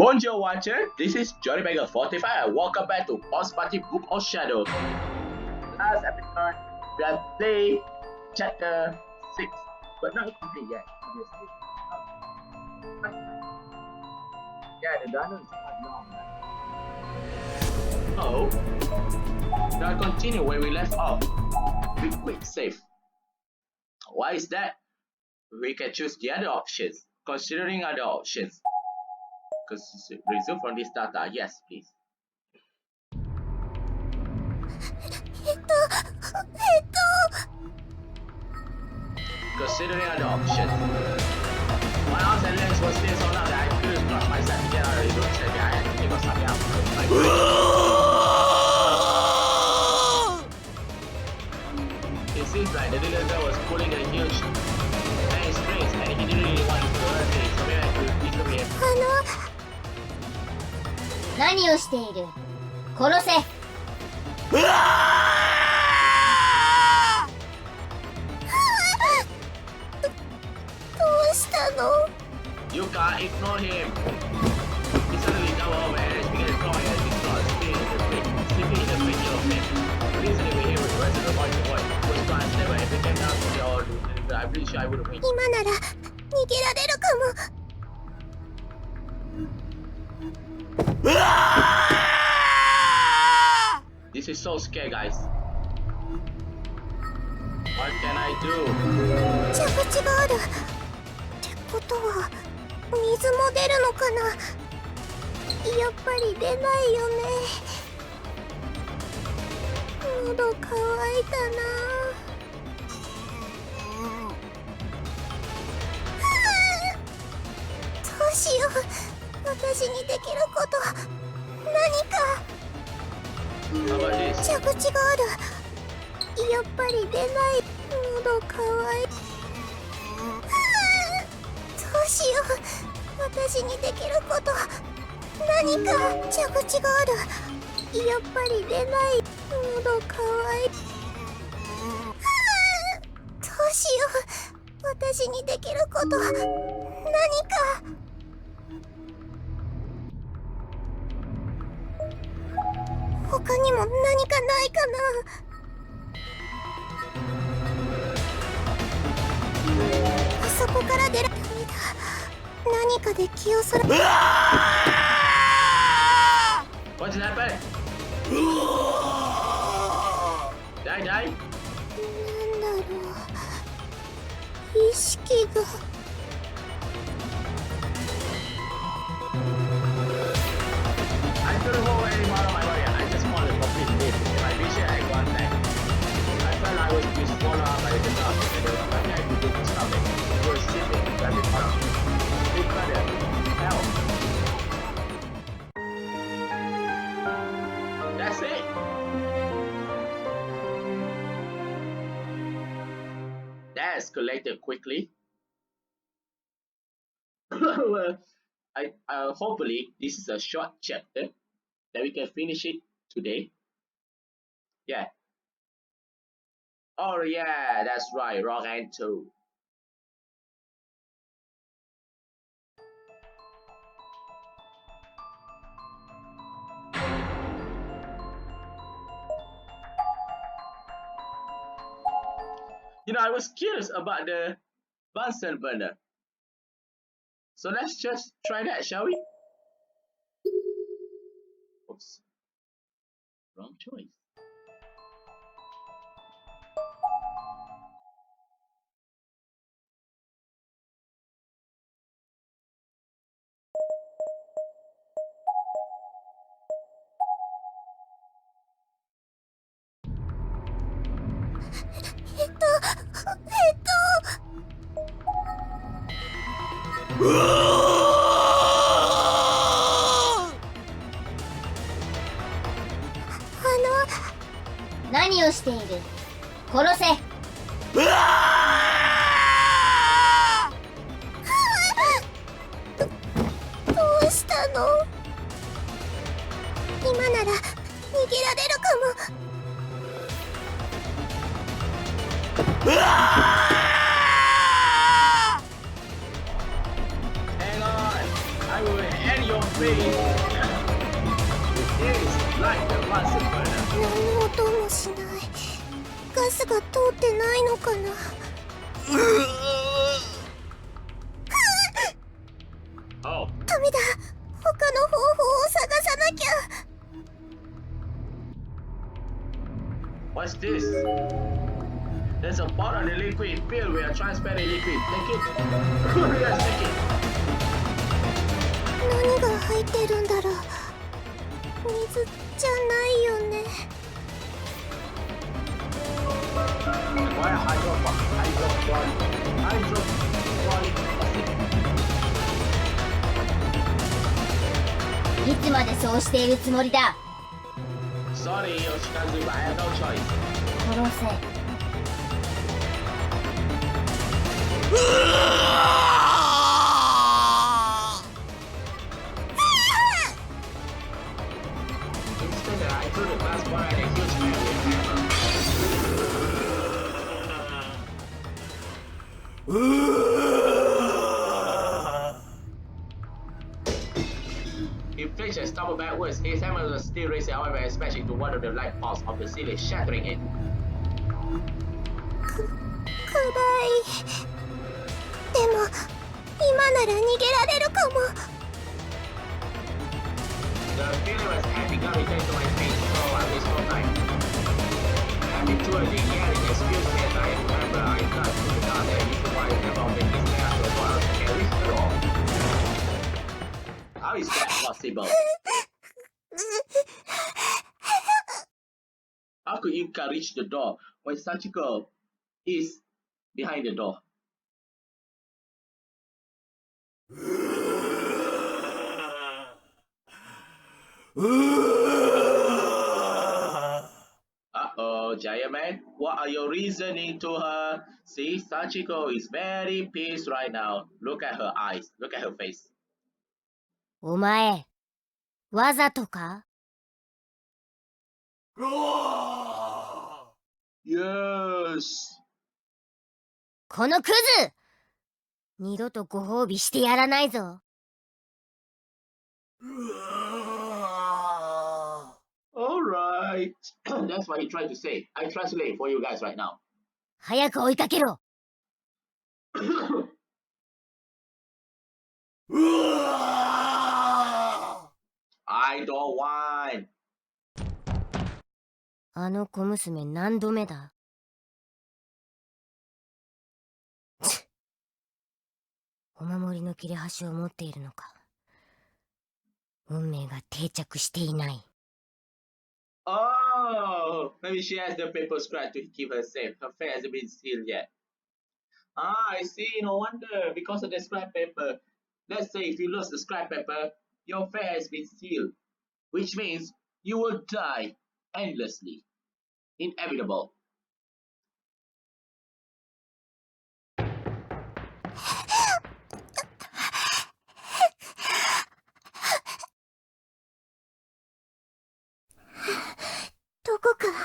Bonjour watcher, this is Johnny Bagger 45 and welcome back to Boss Party Book of Shadows. Last episode, we have played chapter 6, but not complete yet, obviously. Yeah, the dungeon is quite long. So, now continue where we left off. We quick save. Why is that? We can choose the other options. Considering other options. Resume from this data. Yes, please. Considering other options. My arms and legs were still so long that I couldn't cross myself to get out of the room. So I had to think of something else. It seems like the little girl was pulling a huge many strings and he didn't really want to hurt me, so maybe I could easily him. 何をしている？殺せ。どうしたの？ Yuka, ignore him. He suddenly got away and began to cry as he saw a spin in the face, sleeping in the face of him. Listening to him with the rest of the voice was trying to step and became down to the old. I'm pretty sure I would have win. 今なら逃げられるかも。This is so scary, guys. What can I do? 蛇口がある。ってことは水も出るのかな。やっぱり出ないよね。喉乾いたな。どうしよう。私にできること何か。蛇口がある。やっぱり出ない。喉乾い。どうしよう。私にできること何か。蛇口がある。やっぱり出ない。喉乾い。どうしよう。私にできること何か。他にも何かないかな。あそこから出られた。何かで気をそら。What's happening? Die. なんだろう。意識が。I couldn't hold anymore on my body. I just wanted to complete this. If I wish I had gone back. I felt I was being swallowed up by the dark, and there was nothing I could do to stop it. It was sitting in the front. Big brother, help. That's it. That escalated quickly. Well, I hopefully this is a short chapter that we can finish it today. Yeah. Oh yeah, that's right, Rock and 2. You know, I was curious about the Bunsen burner. So let's just try that, shall we? Oops. Wrong choice. ?何をしている？殺せ。どうしたの？今なら逃げられるかも。Hang on, I will end your face is like the Bunsen burner. 何の音もしない。ガスが通ってないのかな。Oh, ダメだ。他の方法を探さなきゃ。what's this? There's a bottle of liquid filled with a transparent liquid. Take it. Yes, take it. 何が入ってるんだろう。水じゃないよね。Why hydrochloric acid? いつまでそうしているつもりだ。 Sorry, Yoshikazu, but I have no choice. 殺せ。 Instead, I threw the glass bottle at a huge man with a hammer. He flinched and stumbled backwards. His hammer was still raising, however, and smashed into one of the light bulbs of the ceiling, shattering it. 暗い。でも今なら逃げられるかも。 The feeling had begun returning to my face, so I waste no time. Having too early yelling, excuse me, as I remember I got to the car there, you should why never open this way after a while, I can't reach the door. How is that possible? How could Yuka reach the door when Sachiko is behind the door? Uh-oh, Giant Man, what are your reasoning to her? See, Sachiko is very pissed right now. Look at her eyes. Look at her face. お前、わざとか？ Yes. このクズ！二度とご褒美してやらないぞ。 Alright. That's what he tried to say. I translate for you guys right now. 早く追いかけろ。 I don't want. あの小娘何度目だ？お守りの切れ端を持っているのか。運命が定着していない。 Oh, maybe she has the paper scratch to keep her safe. Her fate hasn't been sealed yet. Ah, I see. No wonder. Because of the scrap paper. Let's say if you lose the scrap paper, your fate has been sealed. Which means you will die endlessly. Inevitable. どこか隠れら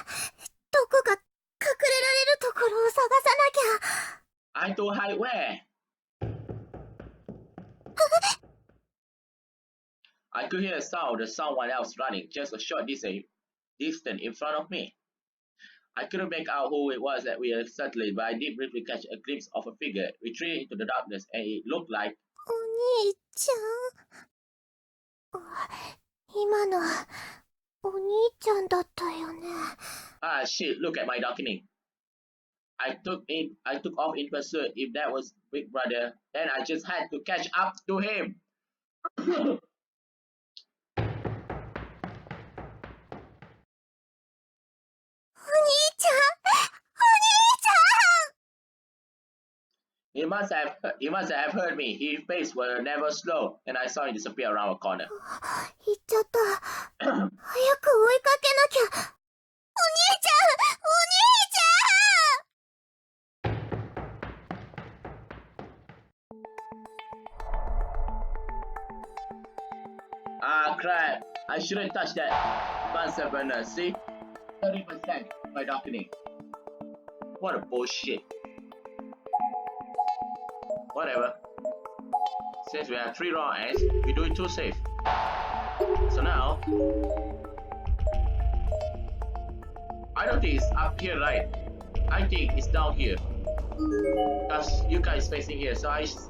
れるところを探さなきゃ。 I to hide where? I could hear the sound of someone else running just a short distance in front of me. I couldn't make out who it was that we were settling, but I did briefly catch a glimpse of a figure retreating into the darkness, and it looked like お兄ちゃん。今のお兄ちゃんだったよね。 ah shit, look at my darkening. I took off in pursuit. If that was Big Brother, then I just had to catch up to him. お兄ちゃん。 He must have heard me. His face was never slow, and I saw him disappear around a corner. 行っちゃった。早く追いかけなきゃ。お兄ちゃん。お兄ちゃん。 Ah crap! I shouldn't touch that Bunsen burner. See, 30% by darkening. What a bullshit. Whatever. Since we have 3 raw ends, we do it too safe. So now, I don't think it's up here, right? I think it's down here. Because Yuka is facing here, so it's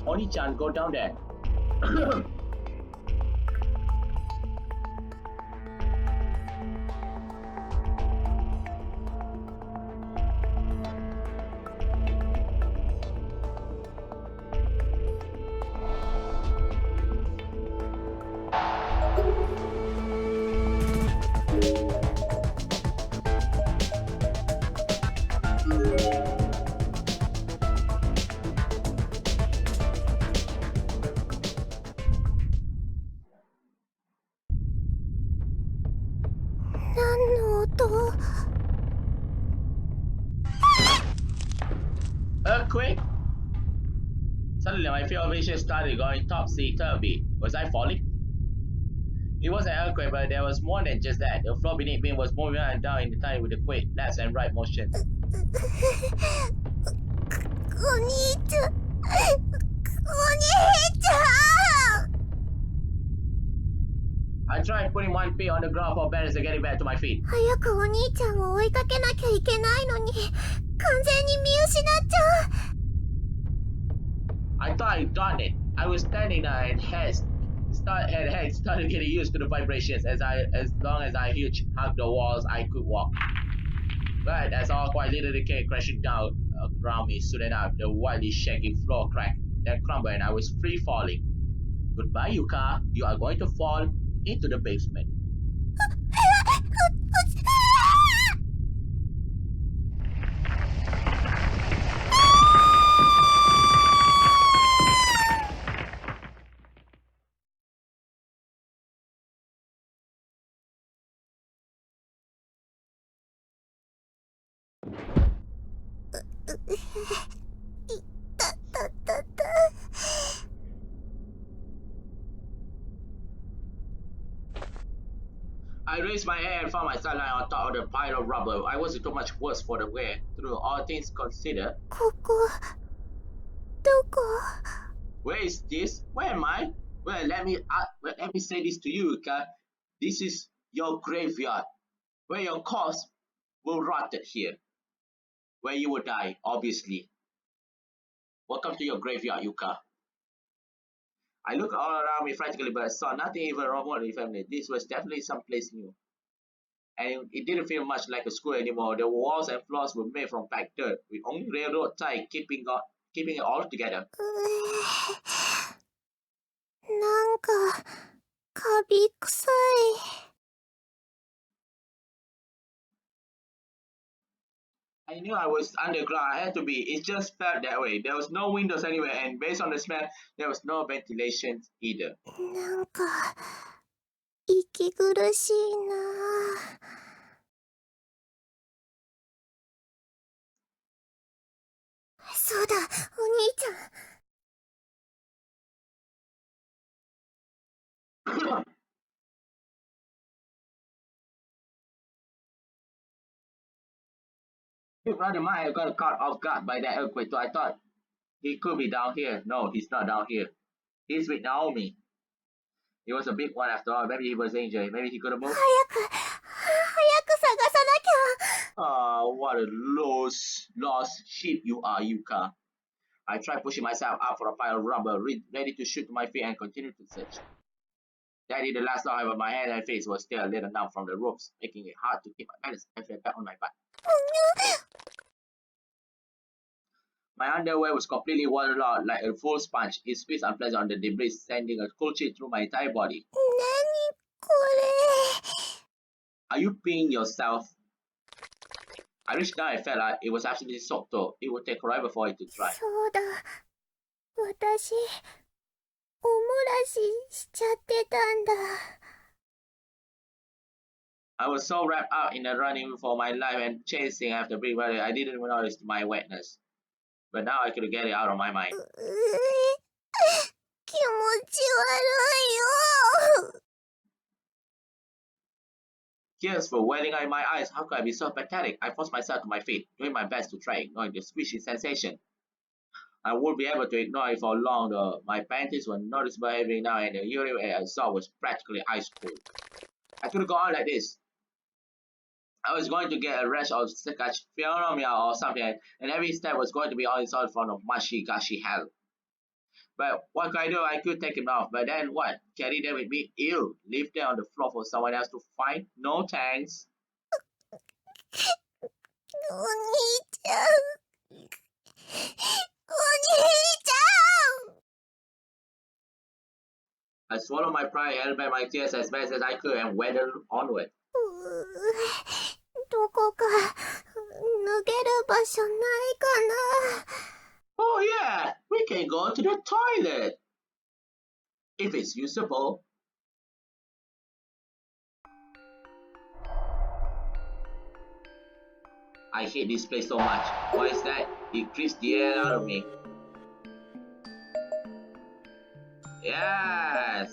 Oni-chan, go down there. Earthquake? Suddenly my field of vision started going topsy-turvy. Was I falling? It was an earthquake, but there was more than just that. The floor beneath me was moving up and down in time with the quick left and right motion. お兄ちゃん、お兄ちゃん。 I tried putting one feet on the ground for balance and getting back to my feet. 早くお兄ちゃんを追いかけなきゃいけないのに、完全に見失っちゃう。I thought I'd done it. I was standing there and head started getting used to the vibrations as long as I hugged the walls I could walk. But as all quite literally came crashing down around me, soon enough the wildly shaking floor cracked, then crumbled and I was free falling. Goodbye, Yuka. You are going to fall into the basement. I raised my head and found myself lying on top of the pile of rubble. I wasn't too much worse for the wear, through all things considered. ここ、どこ？ Where is this? Where am I? Well, let me say this to you, Yuka. This is your graveyard, where your corpse will rot here, where you will die, obviously. Welcome to your graveyard, Yuka. I looked all around me frantically, but saw nothing even remotely familiar. This was definitely someplace new. And it didn't feel much like a school anymore. The walls and floors were made from packed dirt, with only railroad tie keeping it all together. なんか、カビ臭い。I knew I was underground. I had to be. It just felt that way. There was no windows anywhere, and based on the smell, there was no ventilation either. なんか、息苦しいな。そうだ、お兄ちゃん。Big brother might have got caught off guard by that earthquake, so I thought he could be down here. No, he's not down here. He's with Naomi. It was a big one after all. Maybe he was injured. Maybe he could have moved. 早く探さなきゃ。 Oh, what a lost sheep you are, Yuka. I tried pushing myself up for a pile of rubber, ready to shoot to my feet and continue to search. That did the last long, however, my head and face was still a little numb from the ropes, making it hard to keep my balance. I fell back on my butt. My underwear was completely watered out like a full sponge. It squeezed unpleasant on the debris, sending a cold chill through my entire body. 何これ？ Are you peeing yourself? I reached down and felt like it was absolutely soaked though. It would take forever for it to dry. そうだ。私、おもらししちゃってたんだ。I was so wrapped up in the running for my life and chasing after big brother, I didn't even notice my wetness. But now I could get it out of my mind. 気持ち悪いよ。 Tears were welling out in my eyes. How could I be so pathetic? I forced myself to my feet, doing my best to try ignoring the squishy sensation. I would be able to ignore it for long though. My panties were noticeable every now and the urine I saw was practically ice cold. I couldn't go on like this. I was going to get a rash or catch pneumonia or something, and every step was going to be all in front of mushy, gushy hell. But what could I do? I could take him off, but then what? Carry them with me? Ew. Leave them on the floor for someone else to find? No thanks. お兄ちゃん。お兄ちゃん。 I swallowed my pride, held back my tears as best as I could, and went onward. どこか脱げる場所ないかな。 Oh yeah, we can go to the toilet. If it's usable. I hate this place so much. What is that? It creeps the air out of me. Yes!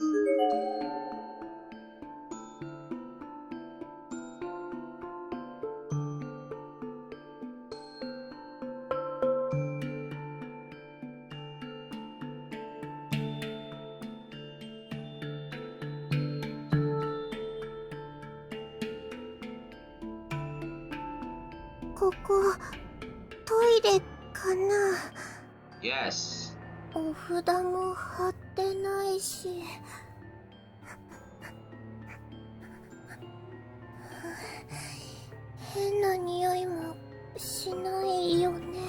ここトイレかな。 Yes. お札も貼ってないし。変な匂いもしないよね。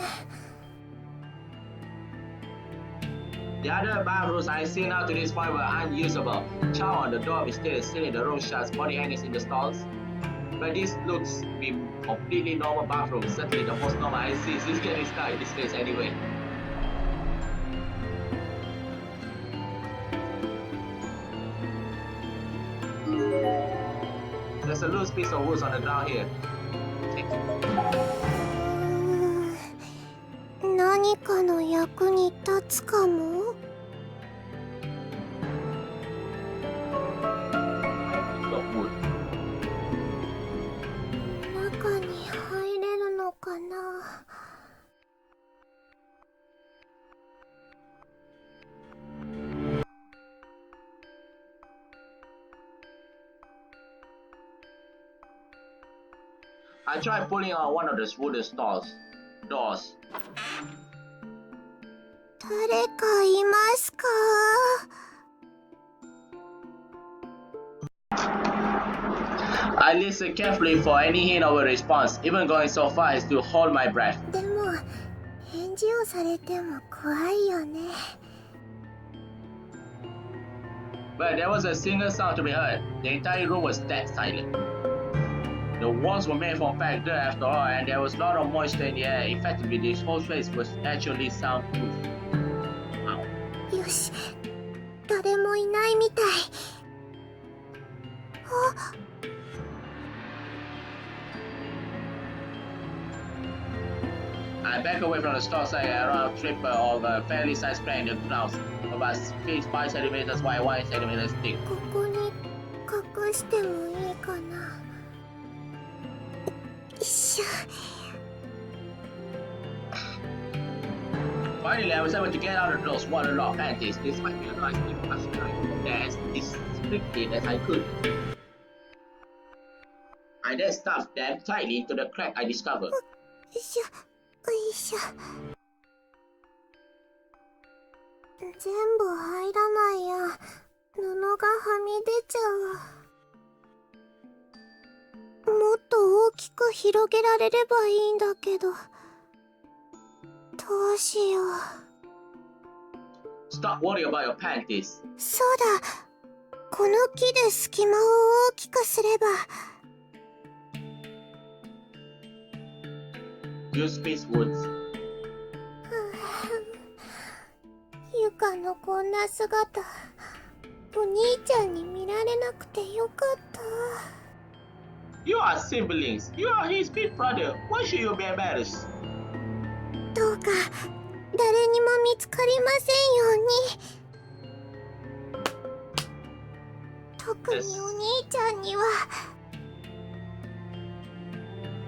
The other bathrooms I've seen up to this point were unusable. Chow on the door is still in the room shuts, body hangers in the stalls. But this looks to be completely normal bathroom. Certainly the most normal I see is getting stuck in this place anyway. There's a loose piece of wood on the ground here. Take it. 何かの役に立つかも。 Piece of wood. 中に入れるのかな。 I tried pulling on one of the wooden doors. 誰かいますか？ I listened carefully for any hint of a response, even going so far as to hold my breath. でも返事をされても怖いよね。 But there was a single sound to be heard. The entire room was dead silent. The walls were made from packed dirt after all, and there was a lot of moisture in the air. Effectively, this whole place was actually soundproof. Wow. よし、誰もいないみたい。あ、 I back away from the store side around triple of a fairly sized crack in the ground, about 5 centimeters wide, 1 centimeter thick. ここに隠してもいいかな。よいしょ。 Finally, I was able to get out of those waterlogged panties. This might be a nice thing to as restricted as I could. I then stuffed them tightly into the crack I discovered. よいしょ、よいしょ。全部入らないや。布がはみ出ちゃう。もっと大きく広げられればいいんだけど。どうしよう。 Stop worrying about your panties. そうだ。この木で隙間を大きくすれば。 Use space woods. ゆかのこんな姿、お兄ちゃんに見られなくてよかった。 You are siblings. You are his big brother. Why should you be embarrassed? どうか誰にも見つかりませんように。特にお兄ちゃんには。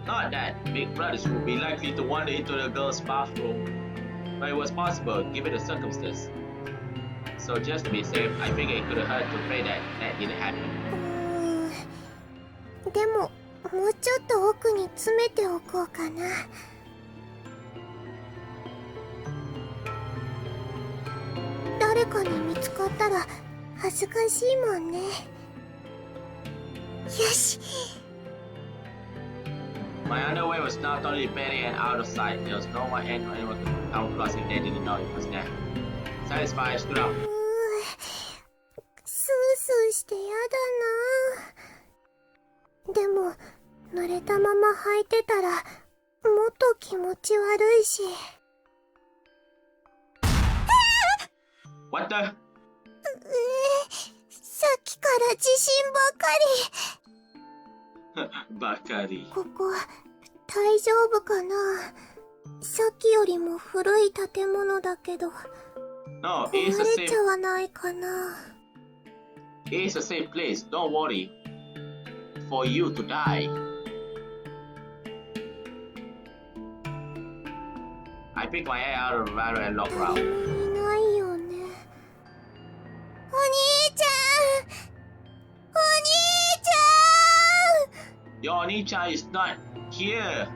Not that big brothers would be likely to wander into the girls' bathroom. But but it was possible given the circumstance. So just to be safe, I figured it couldn't hurt to pray that that didn't happen. でももうちょっと奥に詰めておこうかな。誰かに見つかったら恥ずかしいもんね。よし。My underwear was now totally petty and out of sight. There was no one and anyone could come close if they didn't know it was there. Satisfied, I stood up. スースーしてやだな。でも濡れたまま履いてたらもっと気持ち悪いし。What the? さっきから地震ばかり。ばかり。ここ大丈夫かな。さっきよりも古い建物だけど No, 壊 it's a れ safe. ちゃわないかな。It's a safe place. Don't worry. For you to die. I picked my head out of the ladder and looked 誰 around. もいないよね。お兄ちゃん、お兄ちゃん。 Your Oni-chan is not here.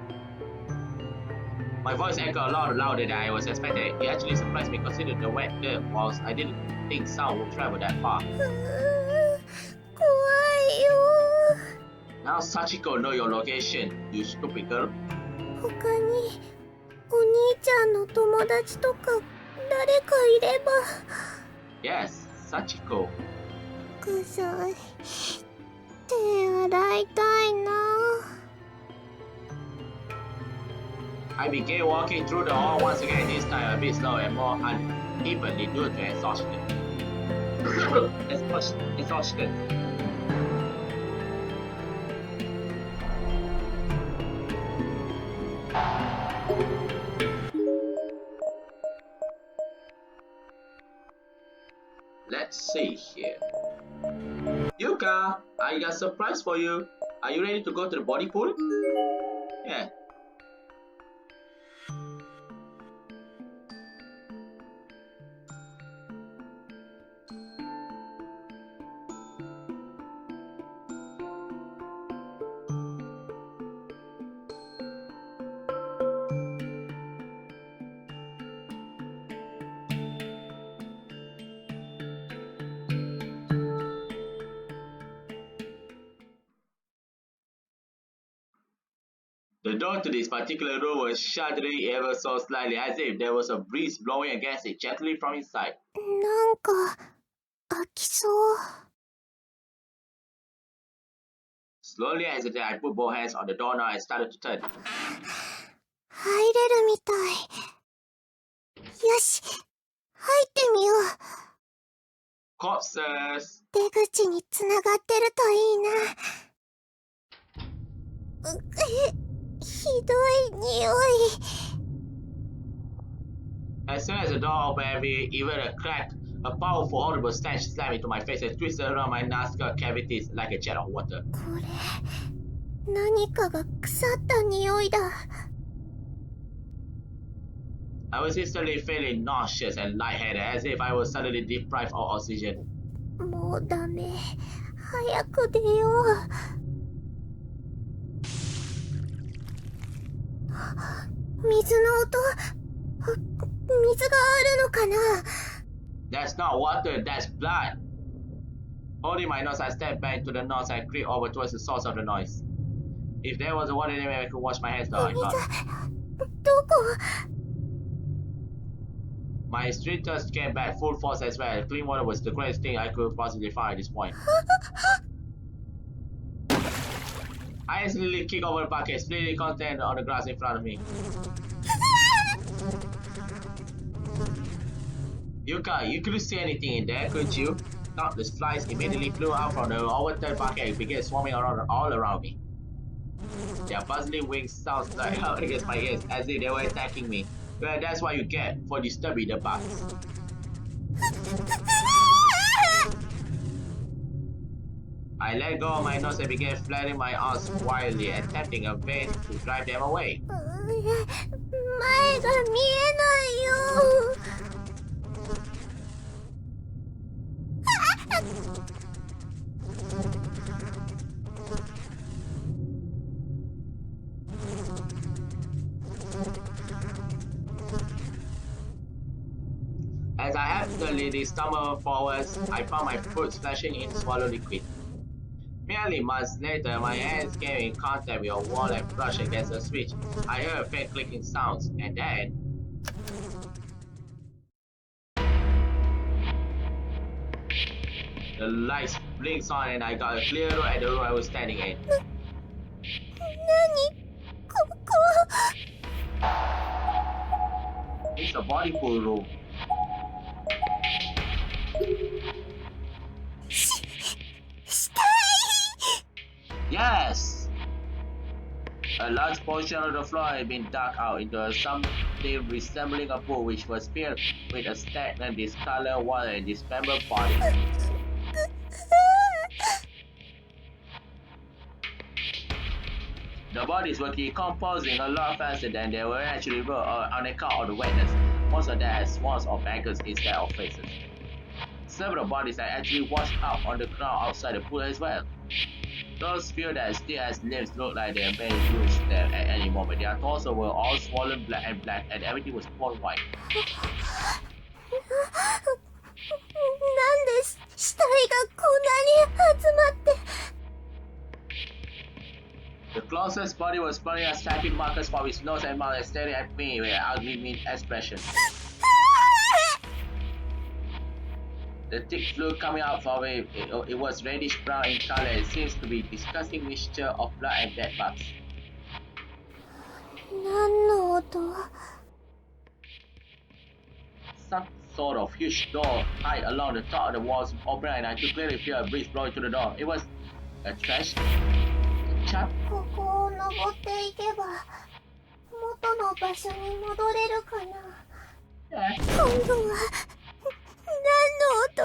My voice echoed a lot louder than I was expecting. It actually surprised me considering the wet dirt walls. I didn't think sound would travel that far. 怖いよ。 Now Sachiko know your location, you stupid girl. 他にお兄ちゃんの友達とか誰かいれば。 Yes, Sachiko. 臭い。手洗いたいな。 I began walking through the hall once again, this time a bit slow and more unevenly due to exhaustion. Exhaustion. Let's see here. Yuka, I got a surprise for you. Are you ready to go to the body pool? Yeah. The door to this particular room was shuddering ever so slightly, as if there was a breeze blowing against it gently from inside. なんか開きそう。 Slowly as I put both hands on the doorknob and started to turn. 入れるみたい。よし、入ってみよう。 Corpses! 出口につながってるといいな。ひどい匂い。 As soon as the door opened, even a crack, a powerful, horrible stench slammed into my face and twisted around my nostril cavities like a jet of water. これ何かが腐った匂いだ。 I was instantly feeling nauseous and lightheaded, as if I was suddenly deprived of oxygen. もうダメ。早く出よう。水の音。水があるのかな。 That's not water, that's blood. Holding my nose, I stepped back to the nose and creeped over towards the source of the noise. If there was a water there, I could wash my hands down. I thought. どこ。 My strictures came back full force as well. Clean water was the greatest thing I could possibly find at this point. I instantly kicked over the bucket, spilling content on the grass in front of me. Yuka, you couldn't see anything in there, could you? Countless flies immediately flew out from the overturned bucket and began swarming around all around me. Their buzzing wings sounded like out against my ears as if they were attacking me. Well, that's what you get for disturbing the bugs. I let go of my nose and began flapping my arms wildly, attempting in vain to drive them away. 前が見えないよ。As I hastily stumbled forwards, I found my foot splashing in swallowed liquid. Merely months later, my hands came in contact with a wall and brushed against a switch. I heard faint clicking sounds, and then the lights blinked on and I got a clear look at the room I was standing in. 何ここ。 It's a body pool room. 死体。 Yes! A large portion of the floor had been dug out into something resembling a pool which was filled with a stagnant discolored water and dismembered body. The bodies were decomposing a lot faster than they were actually were on account of the wetness. Most of them had swans or maggots instead of faces. Several bodies had actually washed up on the ground outside the pool as well. Those few that still has limbs looked like they may lose them at any moment. Their torso were all swollen black and everything was bone white. なんで死体がこんなに集まって。 The closest body was burning as typing markers from his nose and mouth and staring at me with an ugly mean expression. The thick fluid coming out from it was reddish brown in color and seems to be a disgusting mixture of blood and dead bugs. 何の音。 Some sort of huge door high along the top of the walls opened and I could clearly feel a breeze blowing through the door. It was a trash chap. ここを登っていけば元の場所に戻れるかな。今度は何の音。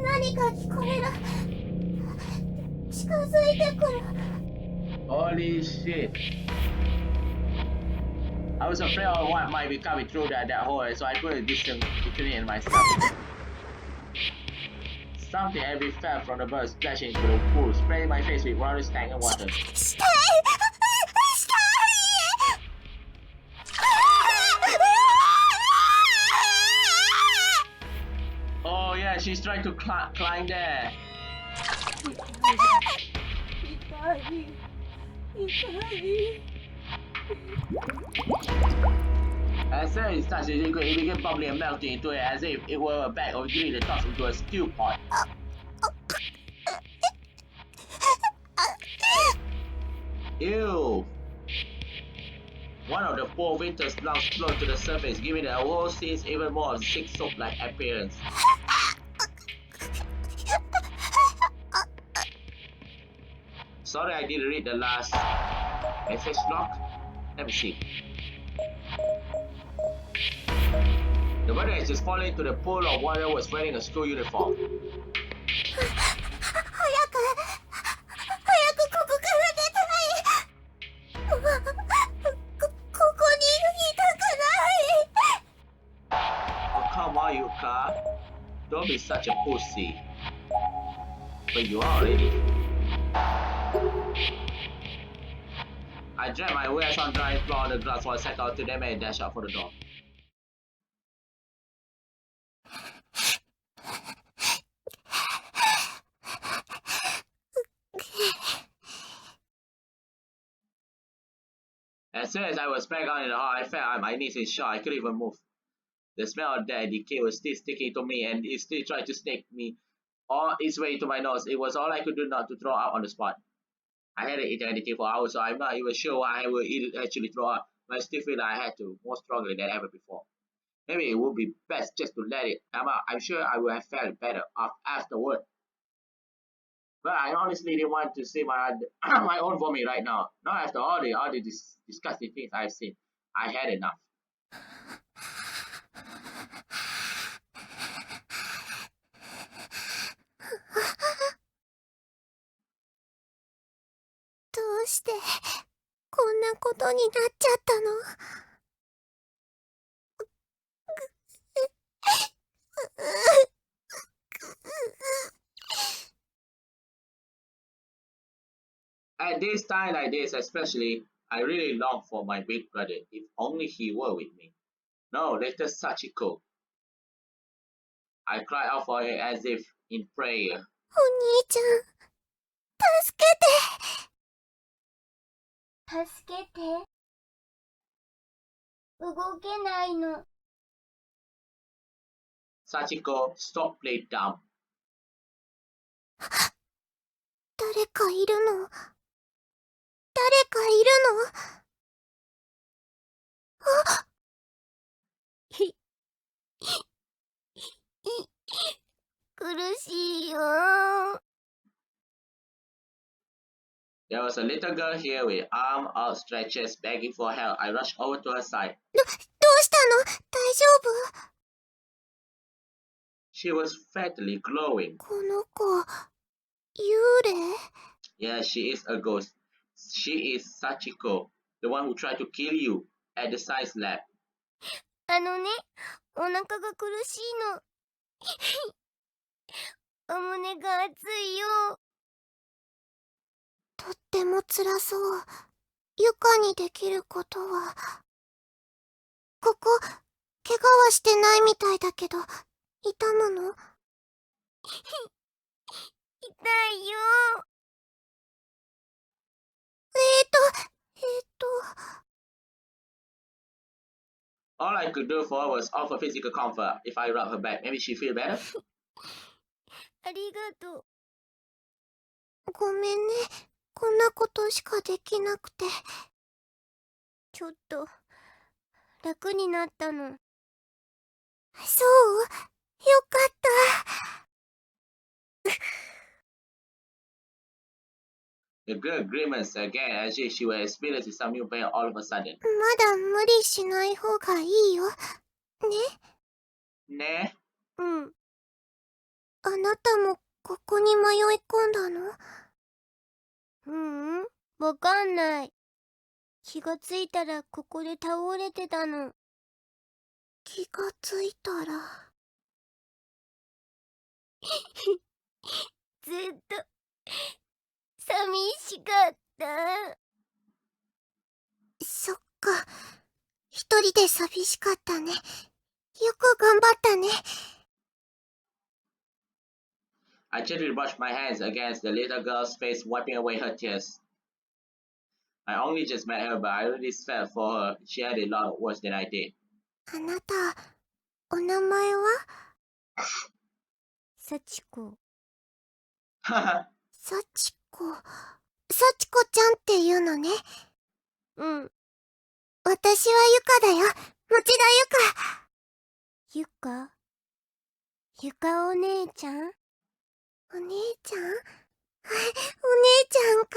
何か聞こえる。近づいてくる。 Holy shit. I was afraid of what might be coming through that hole, so I put a distance between it and myself. Something heavy fell from the bird splashing into the pool, spraying my face with water stagnant water. 死体。死体。 Oh yeah, she's trying to climb there. As soon as it touched the liquid, it began bubbling and melting into it as if it were a bag of giving the toss into a stew pot. Ew! One of the four winter's lungs floated to the surface, giving the whole scene even more of a sick soap-like appearance. Sorry I didn't read the last message log. Let me see. The murderer has just fallen into the pool of water was wearing a school uniform. 早くここから出たい。ここにいたくない。 Oh come on, Yuka. Don't be such a pussy. But you are already. I dragged my wares on dry floor on the grass while I sat out to them and dashed out for the door. As soon as I was back out in the hall, I fell on my knees in shock. I couldn't even move. The smell of death decay was still sticking to me and it still tried to snake me all its way to my nose. It was all I could do not to throw up on the spot. I hadn't eaten anything for hours, so I'm not even sure what I will actually throw up, but I still feel like I had to, more strongly than ever before. Maybe it would be best just to let it come out. I'm sure I would have felt better afterward. But I honestly didn't want to see my my own vomit right now. Not after all the disgusting things I've seen. I had enough. どうしてことになっちゃったの。At this time like this, especially, I really long for my big brother. If only he were with me. No, later Sachiko. I cried out for her as if in prayer. お兄ちゃん、助けて。助けて。動けないの。Sachiko, stop playing dumb. 誰かいるの？誰かいるの？あっ苦しいよ。There was a little girl here with arms outstretched, begging for help. I rushed over to her side. どうしたの？大丈夫？ She was fatally glowing. この子、幽霊？ Yes, she is a ghost. She is Sachiko, the one who tried to kill you at the science lab. お腹が苦しいの。お胸が熱いよ。とっても辛そう。ゆかにできることは。ここ、怪我はしてないみたいだけど、痛むの？痛いよ。All I could do for her was offer physical comfort. If I rub her back, maybe she'd feel better. ありがとう。ごめんね。こんなことしかできなくて。ちょっと、楽になったの。そう？よかった。The girl grimaced again as if she were experiencing some new pain all of a sudden. まだ無理しない方がいいよ。ね？ Nah. うん。あなたもここに迷い込んだの？わかんない。気がついたらここで倒れてたの。気がついたら。ずっと寂しかった。そっか。一人で寂しかったね。よく頑張ったね。I gently brushed my hands against the little girl's face, wiping away her tears. I only just met her, but I really felt for her. She had a lot worse than I did. あなた、お名前は？サチコ。サチコ。サチコちゃんっていうのね。うん。私はユカだよ。持田ユカ。ユカお姉ちゃん？お姉ちゃん？お姉ちゃんか。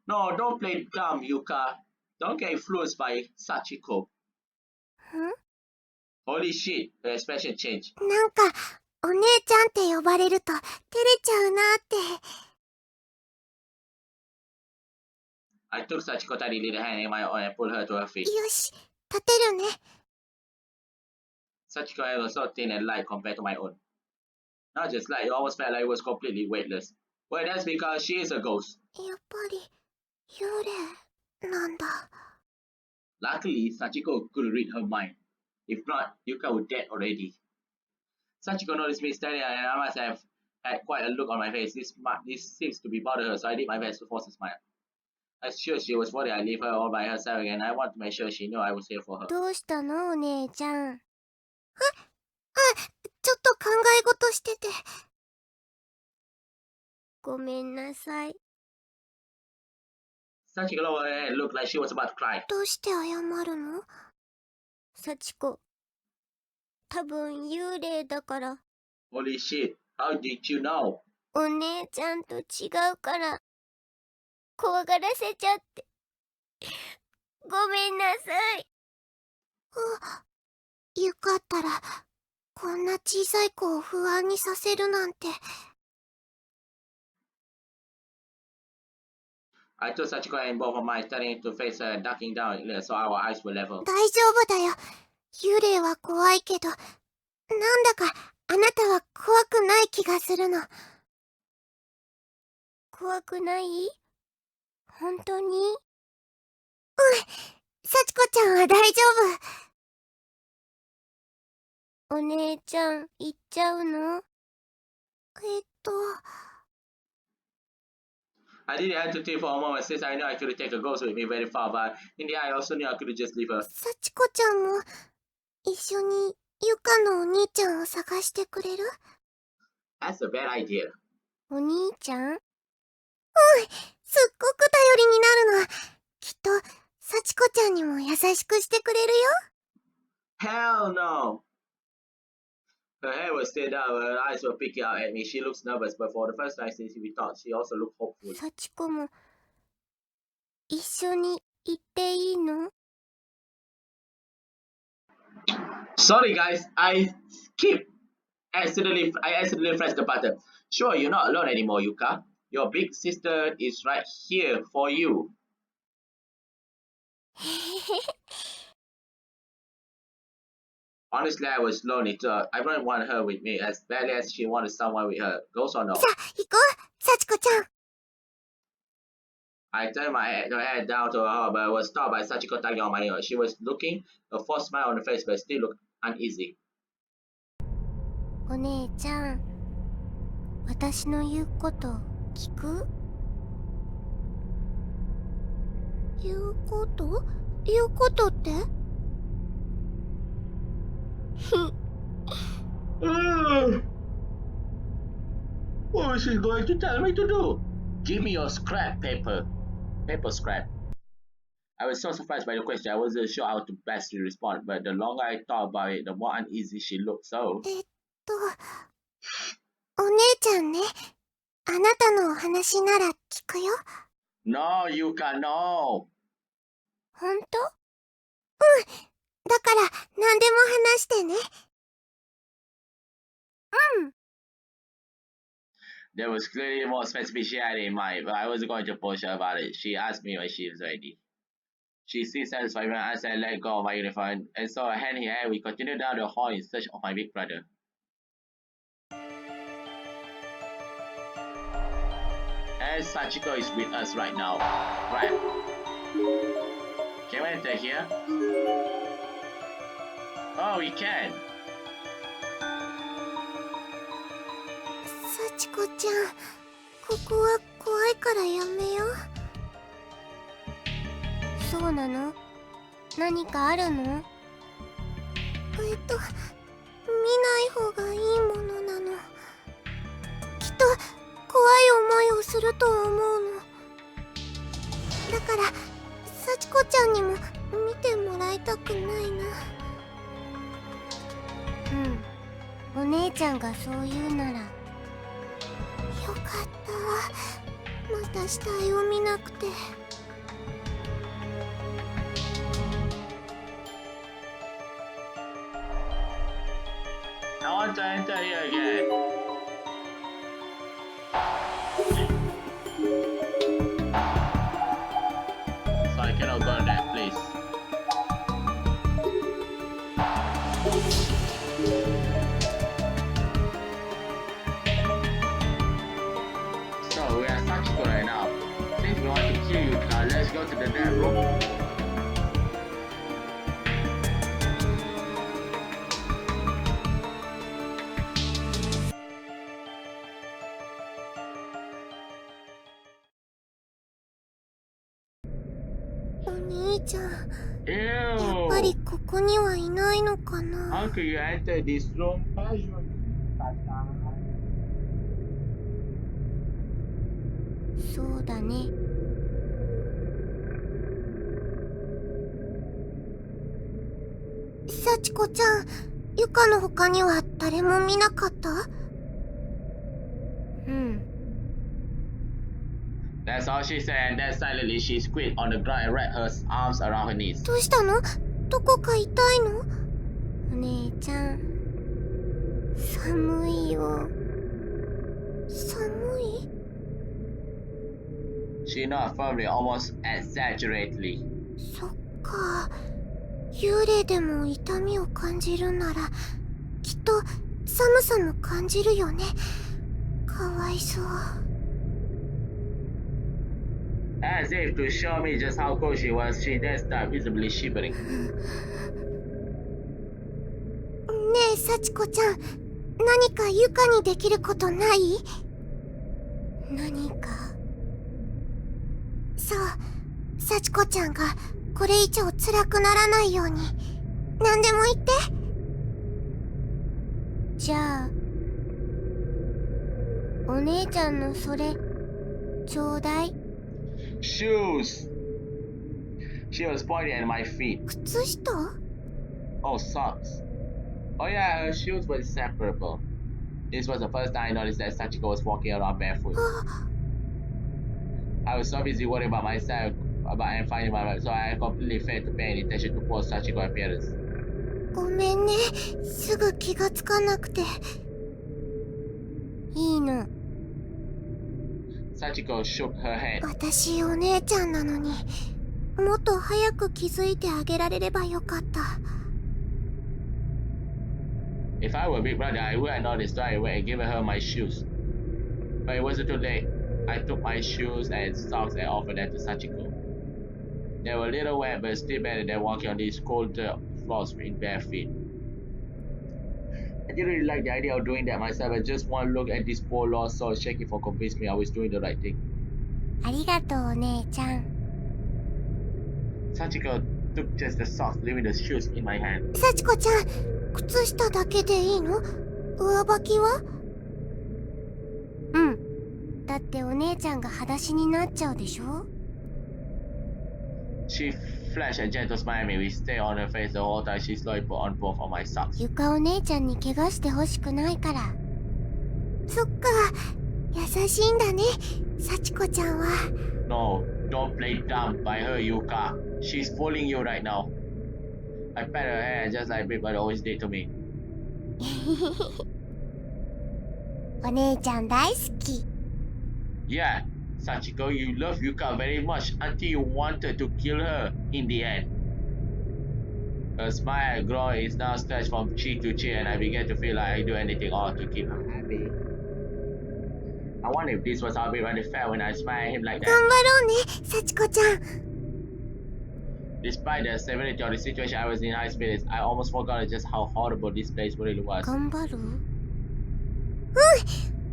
No, don't play dumb, Yuka. Don't get influenced by Sachiko. ん？ Holy shit, her expression changed. なんか、お姉ちゃんって呼ばれると照れちゃうなって。I took Sachiko's tiny little hand in my own and pulled her to her feet. よし、立てるね。Sachiko's hand was so thin and light compared to my own. Not just light, it almost felt like it was completely weightless. Well, that's because she is a ghost. やっぱり、幽霊なんだ。Luckily, Sachiko could read her mind. If not, Yuka would dead already. Sachiko noticed me staring at her and I must have had quite a look on my face. This seems to be bothering her, so I did my best to force a smile. I'm sure she was worried I'd leave her all by herself again. I wanted to make sure she knew I was here for her. どうしたのお姉ちゃん。ちょっと考え事してて。ごめんなさい。Sachiko lowered her head and looked like she was about to cry. どうして謝るの？サチコ。多分幽霊だから。Holy shit, how did you know? お姉ちゃんと違うから。怖がらせちゃって。ごめんなさい。よかったら、こんな小さい子を不安にさせるなんて。I told Sachiko and both of mine turning to face her and ducking down so our eyes were level. 大丈夫だよ。幽霊は怖いけど、なんだかあなたは怖くない気がするの。怖くない？本当に？うん。幸子ちゃんは大丈夫。お姉ちゃん、行っちゃうの？I didn't hesitate for a moment since I knew I could take a ghost with me very far, but in the end I also knew I could just leave her. 幸子ちゃんも一緒にゆかのお兄ちゃんを探してくれる？ That's a bad idea. お兄ちゃん？すっごく頼りになるの。きっと幸子ちゃんにも優しくしてくれるよ。 Hell no! Her head was still down, her eyes were peeking out at me. She looks nervous, but for the first time since we talked, she also looked hopeful. 幸子も一緒に行っていいの？ Sorry guys, I accidentally pressed the button. Sure, you're not alone anymore, Yuka. Your big sister is right here for you. Honestly, I was lonely too. I wouldn't want her with me as badly as she wanted someone with her. Ghost or no? さあ行こう、幸子ちゃん。 I turned my head down to her, but was stopped by Sachiko tugging on my ear. She was looking, a forced smile on her face, but still looked uneasy. お姉ちゃん、私の言うこと聞く？言うことって？What was she going to tell me to do? Give me your scrap paper. Paper scrap. I was so surprised by the question, I wasn't sure how to best respond, but the longer I thought about it, the more uneasy she looked, so... お姉ちゃんね、あなたのお話なら聞くよ。 No, Yuka, no! ほんと？うん、だから何でも話してね。うん。 There was clearly more specific she had in mind, but I wasn't going to push her about it. She asked me when she was ready. She seemed satisfied when I said let go of my uniform, and so hand in hand we continued down the hall in search of my big brother. And Sachiko is with us right now. Right. Can we enter here? Oh, we can. 幸子ちゃん、ここは怖いからやめよう。そうなの？何かあるの？見ない方がいいものなの。きっと怖い思いをすると思うの。だから幸子ちゃんにも見てもらいたくないな。うん、お姉ちゃんがそう言うなら。よかった。また死体を見なくて。I want to enter here again. So I cannot go there, please. So we are Sachiko right now. Since we want to kill you, let's go to the next room. Ew. やっぱりここにはいないのかな。 How could you enter this room casually? そうだね。幸子ちゃん、ゆかの他には誰も見なかった？うん。That's all she said, and then silently she squeezed on the ground and wrapped her arms around her knees. どうしたの？どこか痛いの？お姉ちゃん、寒いよ。寒い？ She she nodded firmly, almost exaggeratedly. そっか。幽霊でも痛みを感じるなら、きっと寒さも感じるよね。かわいそう。As if to show me just how cold she was, she then started visibly shivering. ねえ、幸子ちゃん。何かゆかにできることない？何か。そう、幸子ちゃんがこれ以上辛くならないように何でも言って。じゃあお姉ちゃんのそれちょうだい。 Shoes! She was pointing at my feet. 靴下？ Oh, socks. Oh yeah, her shoes were inseparable. This was the first time I noticed that Sachiko was walking around barefoot. I was so busy worrying about myself and finding my way, so I completely failed to pay any attention to poor Sachiko's appearance. ごめんね、すぐ気がつかなくて。いいの。Sachiko shook her head. 私お姉ちゃんなのにもっと早く気づいてあげられればよかった。If I were a big brother, I would have noticed right away and given her my shoes. But it wasn't too late. I took my shoes and socks and offered them to Sachiko. They were a little wet, but still better than walking on these cold dirt floors in bare feet. I didn't really like the idea of doing that myself, but just one look at this poor lost soul shaking for convinced me I was doing the right thing. ありがとうお姉ちゃん。 Sachiko took just the socks, leaving the shoes in my hand. 幸子ちゃん、靴下だけでいいの？上履きは？うん。だってお姉ちゃんが裸足になっちゃうでしょ？ She flashed a gentle smile at me, which stayed on her face the whole time she slowly put on both of my socks. ゆかお姉ちゃんに怪我してほしくないから。そっか、優しいんだね、幸子ちゃんは。No, don't play dumb by her, Yuka. She's fooling you right now. I pat her hair just like Big Brother always did to me. お姉ちゃん大好き。 Yeah, Sachiko, you love Yuka very much until you wanted to kill her in the end. Her smile and glow is now stretched from cheek to cheek, and I began to feel like I'd do anything all to keep her happy. I wonder if this was how Big Brother felt when I smiled at him like 頑 that. 張ろうね、幸子ちゃん。 Despite the severity of the situation, I was in high spirits. I almost forgot just how horrible this place really was. 頑張る？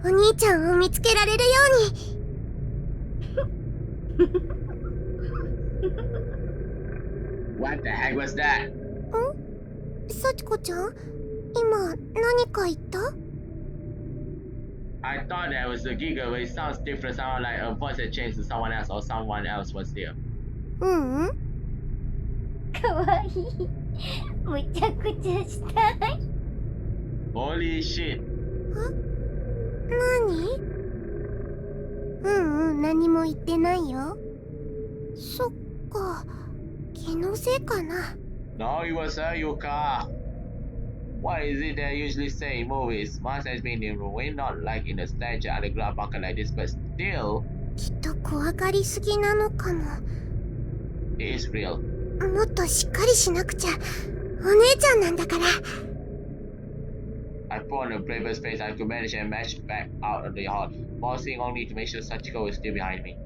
うん、お兄ちゃんを見つけられるように。What the heck was that? ん？幸子ちゃん、今何か言った？ I thought that was the giggle, but it sounds different. Sounded like a voice had changed to someone else, or someone else was there. うん。かわいい。むちゃくちゃしたい。 Holy shit! 何？うん、何も言ってないよ。そっか、気のせいかな。 No, it was her, Yuka. What is it they usually say in movies? Mars has been in ruin, not like in a statue underground bunker like this, but still, きっと怖がりすぎなのかも。 it is real. もっとしっかりしなくちゃ。お姉ちゃんなんだから。 I put on the bravest face I could manage and mashed back out of the hall, pausing only to make sure Sachiko was still behind me.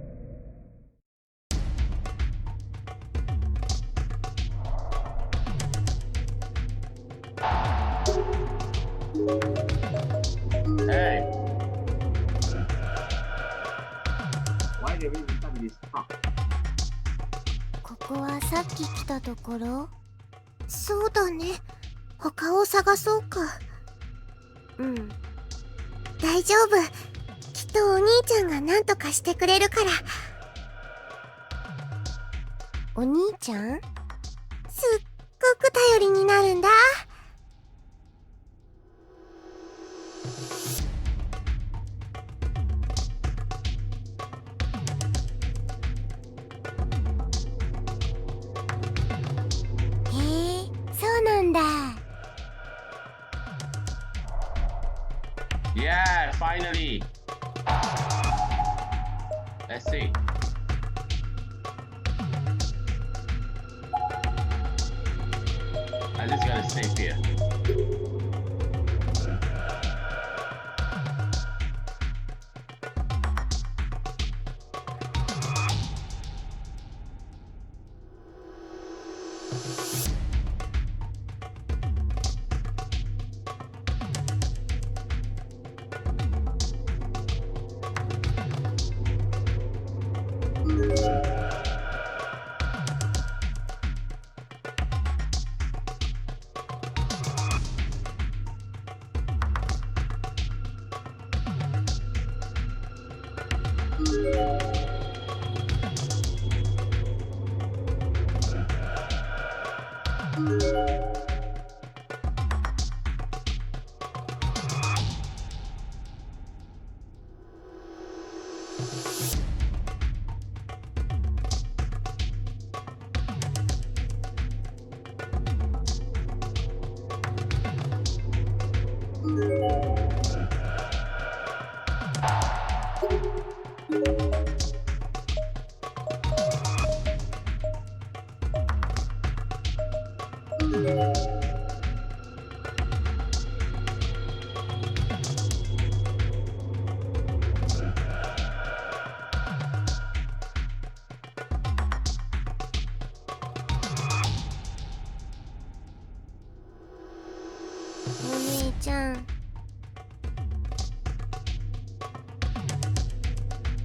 Hey! Why did we even come this far? ここはさっき来たところ？そうだね。他を探そうか。うん。大丈夫。きっとお兄ちゃんが何とかしてくれるから。お兄ちゃん？すっごく頼りになるんだ。そうなんだ。 Yeah, finally! Let's see. I just gotta save here.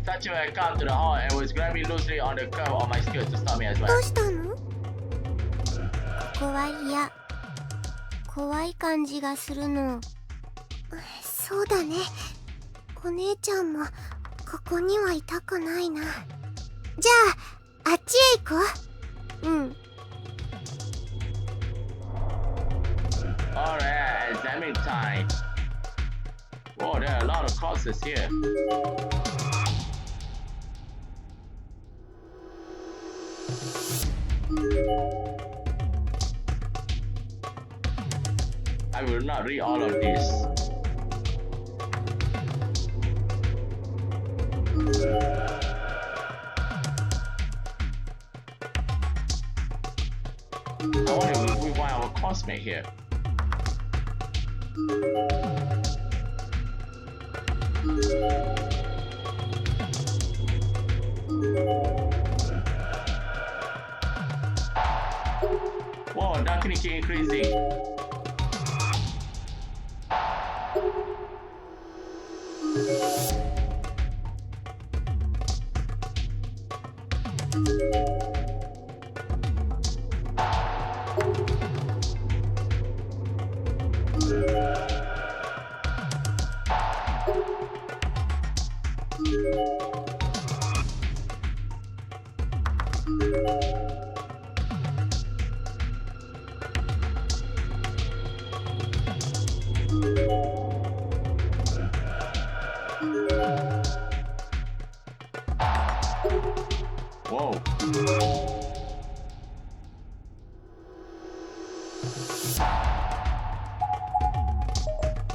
Sachiko had come to the hall and was grabbing loosely on the curve of my skirt to stop me as ど well. うしたの？ここは嫌。怖い感じがするの。そうだね。お姉ちゃんもここにはいたくないな。じゃあ、あっちへ行こう。うん。Alright, examine time. Whoa, there are a lot of corpses here. I will not read all of this. I want to rewind our classmate here. Whoa, darkening keep increasing. Whoa.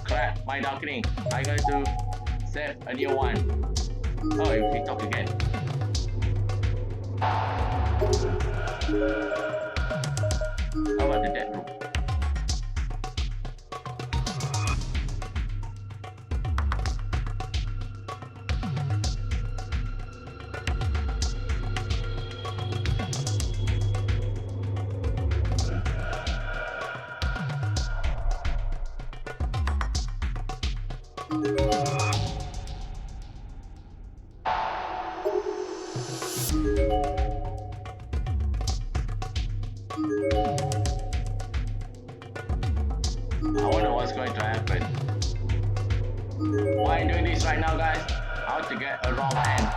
Crap, my darkening. I got to set a new one. Oh, if we talk again. How about the dead room? I wonder what's going to happen. Why am I doing this right now, guys? How to get a wrong hand.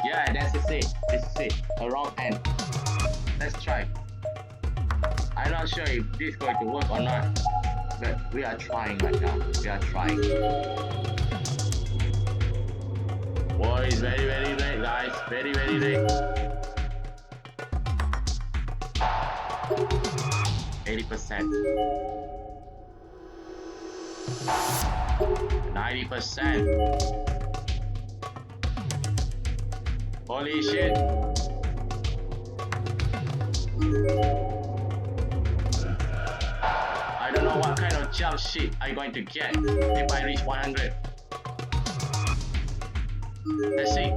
Yeah, that's it. This is it. A wrong hand. Let's try. I'm not sure if this is going to work or not. But we are trying right now. We are trying. Whoa, it's very, very late, guys. Very, very late. 80%. 90%. Holy shit. out what kind of jump shit I'm going to get if I reach 100. Let's see.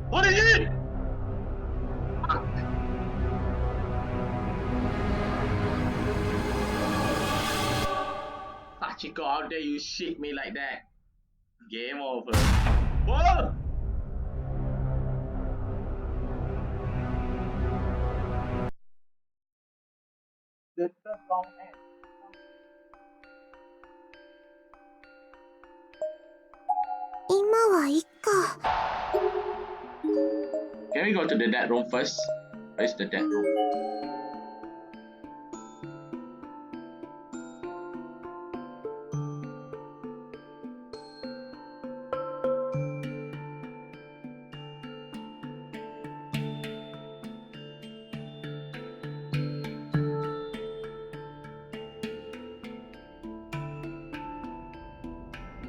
What is it? Sachiko, how dare you shit me like that? Game over. Whoa! The wrong end. Can we go to the dead room first? Where's the dead room?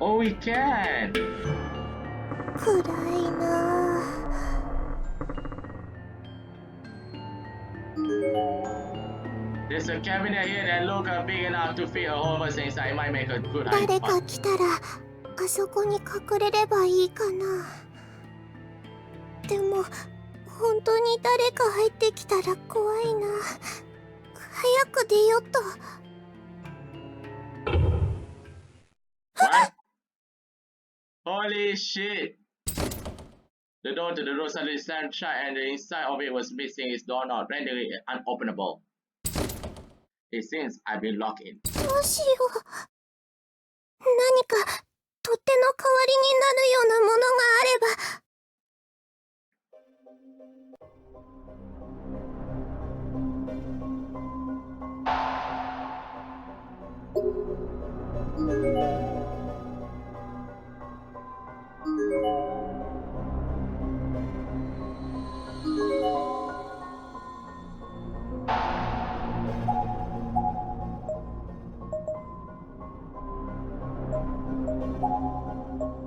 Oh, we can! 暗いな。 There's a cabinet here that looks big enough to fit a whole person inside. It might make a good hiding 誰 spot. か来たらあそこに隠れればいいかな。でも本当に誰か入ってきたら怖いな。早く出よっと。 What? Holy shit! The door to the room suddenly slammed shut and the inside of it was missing its doorknob, rendering it unopenable. It seems I've been locked in. どうしよう。何か取っ手の代わりになるようなものがあれば。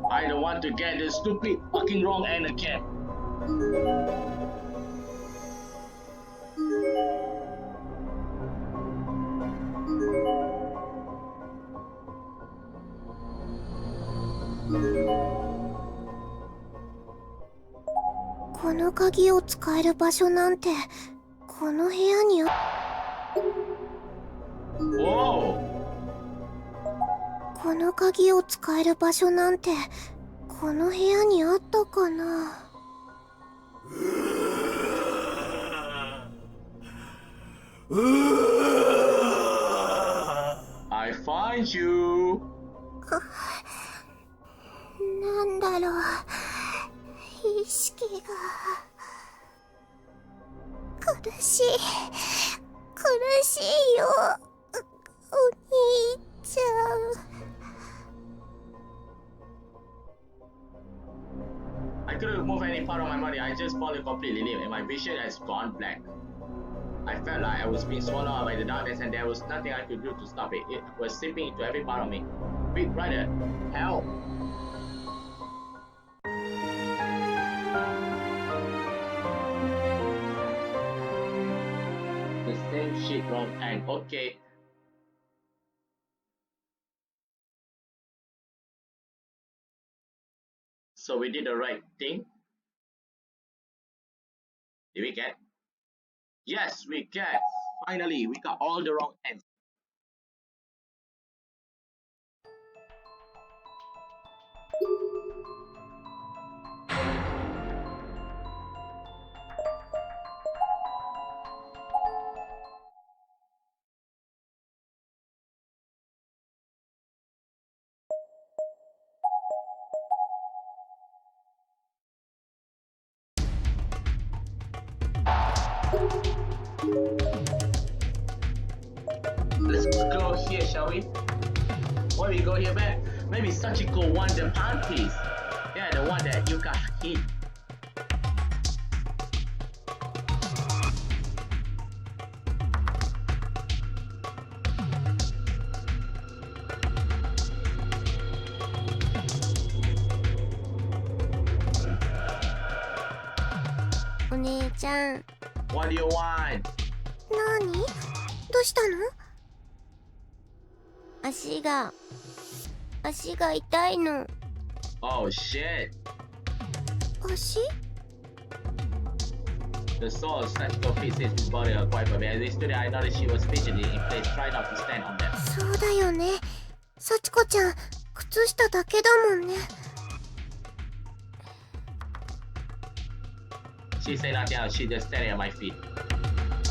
I don't want to get this stupid fucking wrong end again.この鍵を使える場所なんてこの部屋にあ。 Whoa! この鍵を使える場所なんてこの部屋にあったかな。 I find you! なんだろう、意識が苦しいよ、お兄ちゃん。 I couldn't move any part of my body. I just fallen completely limp and my vision has gone black. I felt like I was being swallowed up by the darkness and there was nothing I could do to stop it. It was seeping into every part of me. Big brother, help! The same shit wrong time. Okay. So we did the right thing. Did we get? Yes, we get. Finally, we got all the wrong ends. Let's go here, shall we? Why we go here back? Maybe Sachiko won the panties. Yeah, the one that Yuka hit. お姉ちゃん。 What do you want? なに？どうしたの？足が痛いの。 Oh shit. 足？ The sole of Sachiko feet seems to bother her quite a bit. As they stood there, I noticed she was fidgeting in place, trying not to stand on them. そうだよね。幸子ちゃん、靴下だけだもんね。She said nothing else, she just staring at my feet.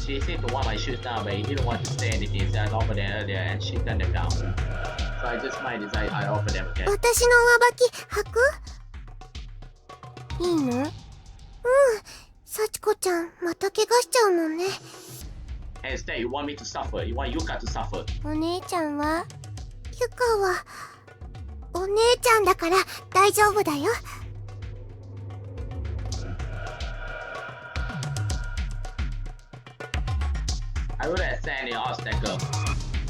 She seemed to want my shoes down, but he didn't want to say anything, so I offered them earlier and she turned them down. So I just smiled as I offered them again. 私の上履き履く？いいの？うん。幸子ちゃん、また怪我しちゃうもんね。Hey, stay, you want me to suffer? You want Yuka to suffer? お姉ちゃんは？ゆかはお姉ちゃんだから大丈夫だよ。I wouldn't accept any obstacle,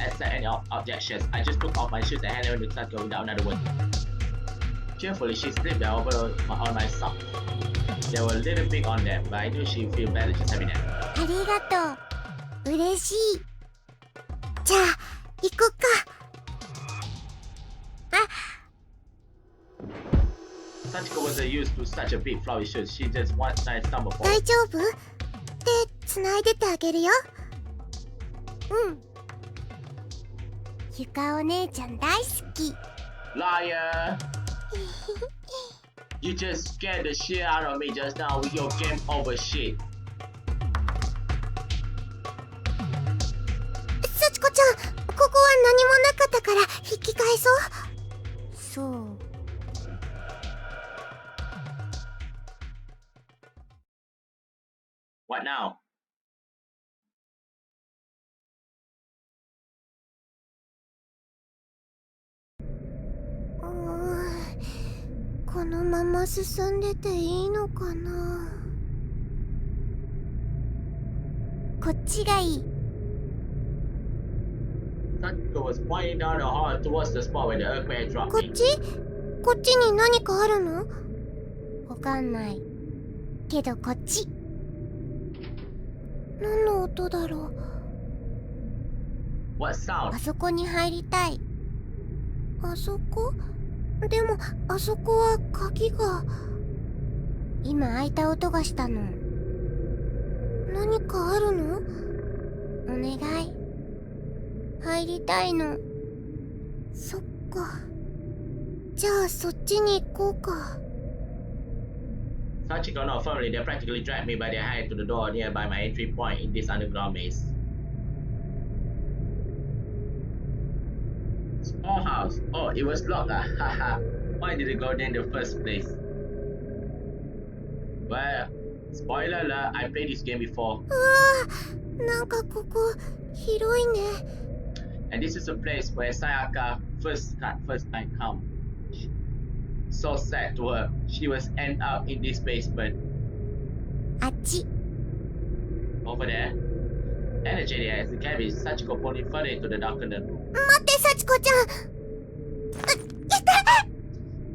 accept any objections. I just took off my shoes and handed them to Sachiko without another word. Cheerfully, she slipped them over on my socks. They were a little big on them, but I knew she'd feel better just having them. ありがとう。嬉しい。じゃあ、行こっか。Sachiko wasn't used to such a big flowery shoes. She just one night stumbled 大 forward. 丈夫？手繋いでてあげるよ。うん。ゆかお姉ちゃん大好き。Liar! You just scared the shit out of me just now with your game over shit. 幸子ちゃん、ここは何もなかったから引き返そう。そう。What now? このまま進んでていいのかな。こっちがいい。Sachiko was pointing down the hall towards the spot where the earthquake dropped こっ me. ち？こっちに何かあるの？わかんない。けどこっち。何の音だろう。 What あ sound? そこに入りたい。あそこ？でも、あそこは鍵が。今開いた音がしたの。何かあるの？お願い。入りたいの。そっか。じゃあそっちに行こうか。Sachiko not firmly, they practically dragged me by their hand to the door nearby my entry point in this underground maze. Small house. Oh, it was locked. Haha. Why did it go there in the first place? Well, spoiler alert, I played this game before. なんかここ広いね。 And this is a place where Sayaka first time come. So sad to her. She was end up in this basement. あっち。 Over there. Energetic as the cabin, Sachiko pointed further into the darkened room. 待って、幸子ちゃん。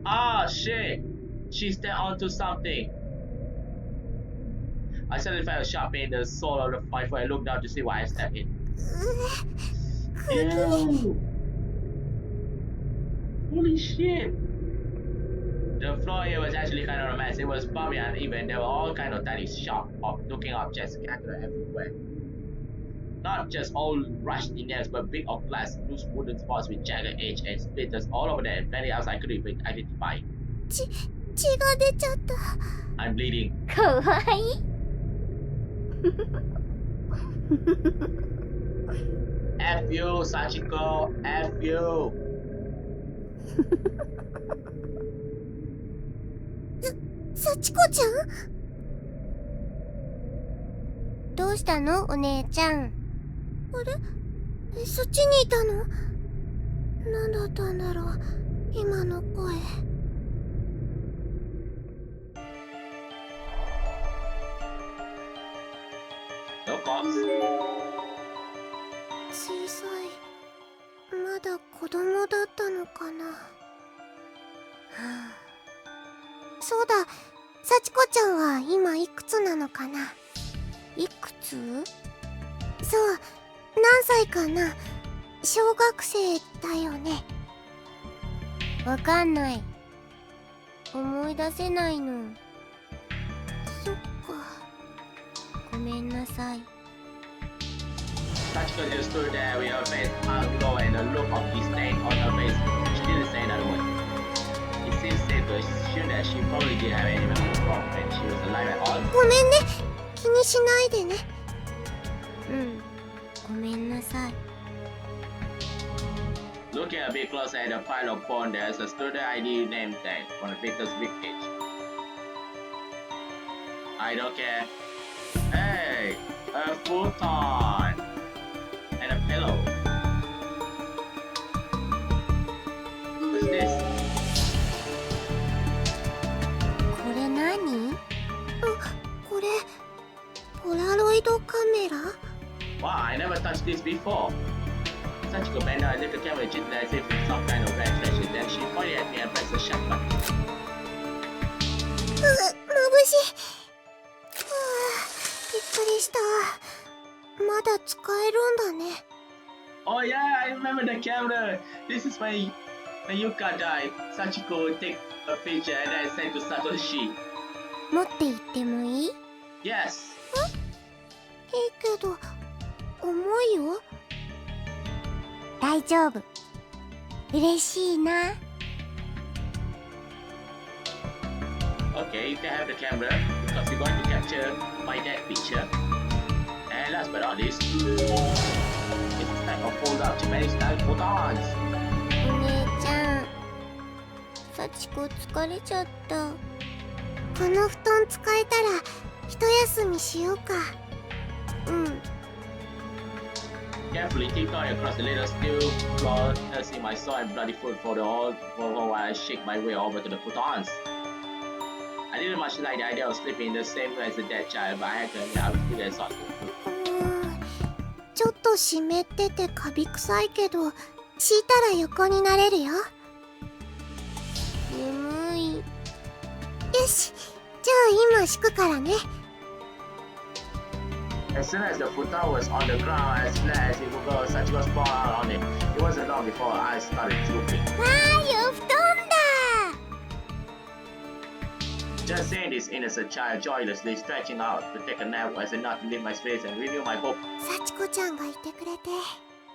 Ah, shit! She stepped onto something. I suddenly felt a sharp pain in the sole of the foot before I looked down to see what I stepped in. Ew! Holy shit! The floor here was actually kind of a mess. It was bumpy and uneven. There were all kind of tiny, sharp-looking objects scattered everywhere. Not just all rushed in nails, but big of glass, loose wooden spots with jagged edge and splitters all over there, and plenty else I couldn't even identify. 血が出ちゃった。 I'm bleeding. かわいい。F you, Sachiko. F you. 幸子ちゃん？どうしたの、お姉ちゃん。あれ？そっちにいたの？何だったんだろう、今の声。No cops. 小さい。まだ子供だったのかな。はあ、そうだ、幸子ちゃんは今いくつなのかな？いくつ？そう、何歳かな？小学生だよね。わかんない。思い出せないの。そっか。ごめんなさい。Sachiko just stood there with her face aglow and a look of disdain on her face. She didn't say another word. It seems safe to assume that she probably didn't have any memory from when she was alive at all. ごめんね。気にしないでね。うん。ごめんなさい。Looking a bit closer at the pile of porn, there's a student ID name tag on the victim's webpage. I don't care. Hey, a futon and a pillow. What's this? これ何？これ、ポラロイドカメラ？ Wow, I never touched this before. Sachiko bent down and lifted the camera gently as if it's some kind of red treasure. Then she pointed at me and pressed the shut button. 眩しい。びっくりした。まだ使えるんだね。Oh yeah, I remember the camera. This is when Yuka died. Sachiko would take a picture and then send to Satoshi. 持って行ってもいい？ Yes. いいけど、重いよ。大丈夫。嬉しいな。Okay, you can have the camera because we're going to capture my dead picture. And last but not least, it's a type of fold-up Japanese style photons. お姉ちゃん、幸子疲れちゃった。この布団使えたら一休みしようか。うん。Carefully tiptoeing across the little steel floor, nursing my sore and bloody foot for while I shake my way over to the futons. I didn't much like the idea of sleeping in the same room as a dead child, but I had to admit I was pretty exhausted. ちょっと湿っててカビ臭いけど、敷いたら横になれるよ。眠い。よし、じゃあ今敷くからね。As soon as the futon was on the ground, as flat as it would go, Sachiko sprawled out on it. It wasn't long before her eyes started drooping. わーい、お布団だ。 Just seeing this innocent child joylessly stretching out to take a nap was enough to lift my spirits and renew my hope. 幸子ちゃんがいてくれて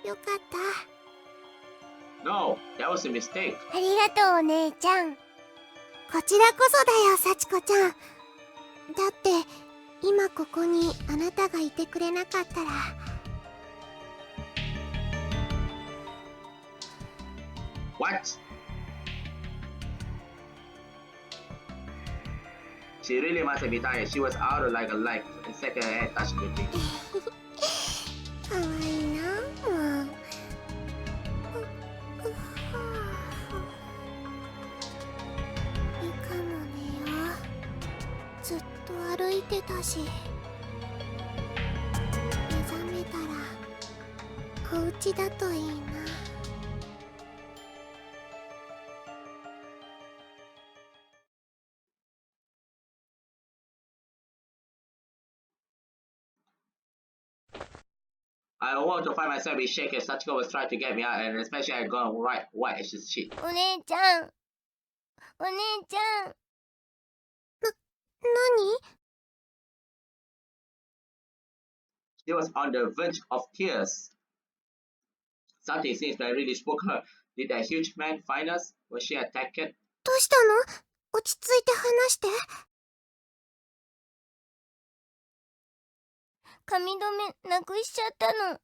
よかった。 No, that was a mistake. ありがとうお姉ちゃん。こちらこそだよ、幸子ちゃん。だって今ここにあなたがいてくれなかったら。What? She really must have been tired. She was out of like a light and second hand touched the thing. かわいいな、もう。ゆかも寝よう。ずっと歩いてたし。目覚めたらお家だといいな。I awoke to find myself being shaken. Sachiko was trying to get me out, and especially I had gone white as shit. お姉ちゃん。お姉ちゃん。何？ She was on the verge of tears. Something seems to have really spoke her. Did that huge man find us? Was she attacked? どうしたの？落ち着いて話して。髪留めなくしちゃったの。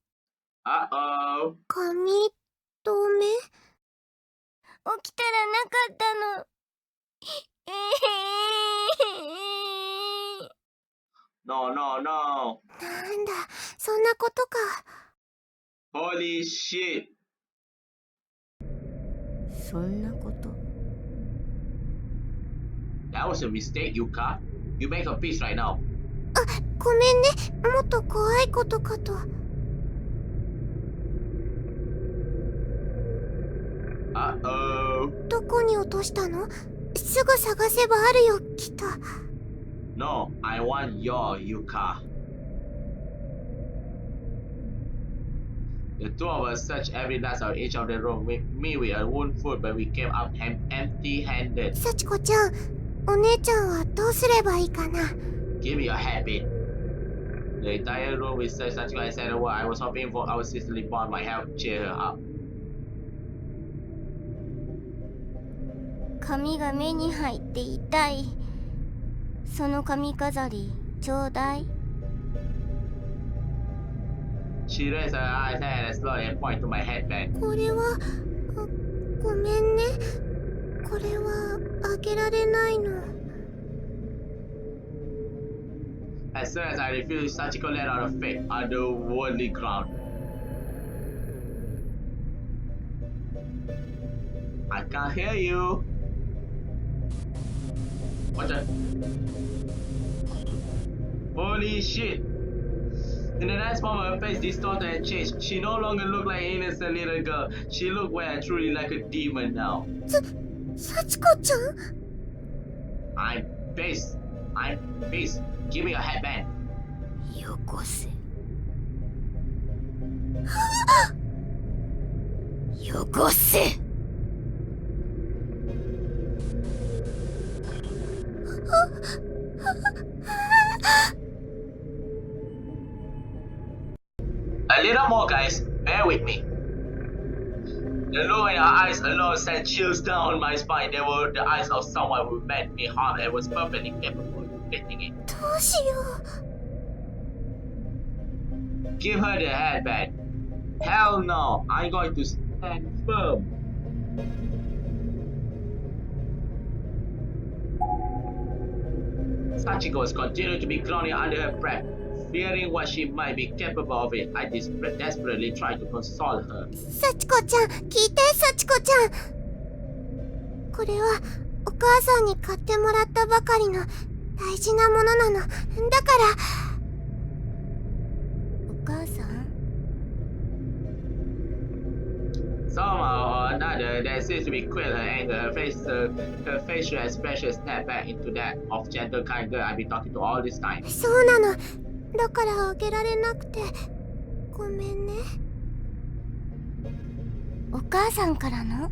Uh-oh. 髪留め？起きたらなかったの。No, no, no. なんだ、そんなことか。Holy shit. そんなこと。That was a mistake, Yuka. You make a peace right now. ごめんね、もっと怖いことかと。Uh-oh. どこに落としたの？すぐ探せばあるよ、きっと。No, I want your Yuka. The two of us searched every last of each of the room. Me with a wound foot, but we came up empty-handed. 幸子ちゃん、お姉ちゃんはどうすればいいかな。 Give me your habit. The entire room we searched Sachiko and said a word. I was hoping for our sisterly bond might help cheer her up. 髪が目に入って痛い。その髪飾りちょうだい。 She raised her eyes and slowly and pointed to my headband. これはごめんね。これはあげられないの。 As soon as I refused, Sachiko let out a faint, otherworldly ground. I can't hear you. What the? Holy shit! In the next moment, her face distorted and changed. She no longer looked like an innocent little girl. She looked well and truly like a demon now. 幸子ちゃん I'm pissed. I'm pissed. Give me your headband. よこせ。よこせ。A little more, guys. Bear with me. The look in her eyes alone sent chills down my spine. They were the eyes of someone who meant me harm and was perfectly capable of inflicting it. どうしよ Give her the headband. Hell no. I'm going to stand firm. Sachiko was continuing to be groaning under her breath. Fearing what she might be capable of it, I desperately tried to console her. う。幸子ちゃん、聞いて、幸子ちゃん。これはお母さんに買ってもらったばかりの大事なものなの。だから。お母さん Somehow or another, there seems to be quite her anger. Her facial expression snapped back into that of gentle, kind girl I've been talking to all this time. そうなの。だからあげられなくて。ごめんね。お母さんからの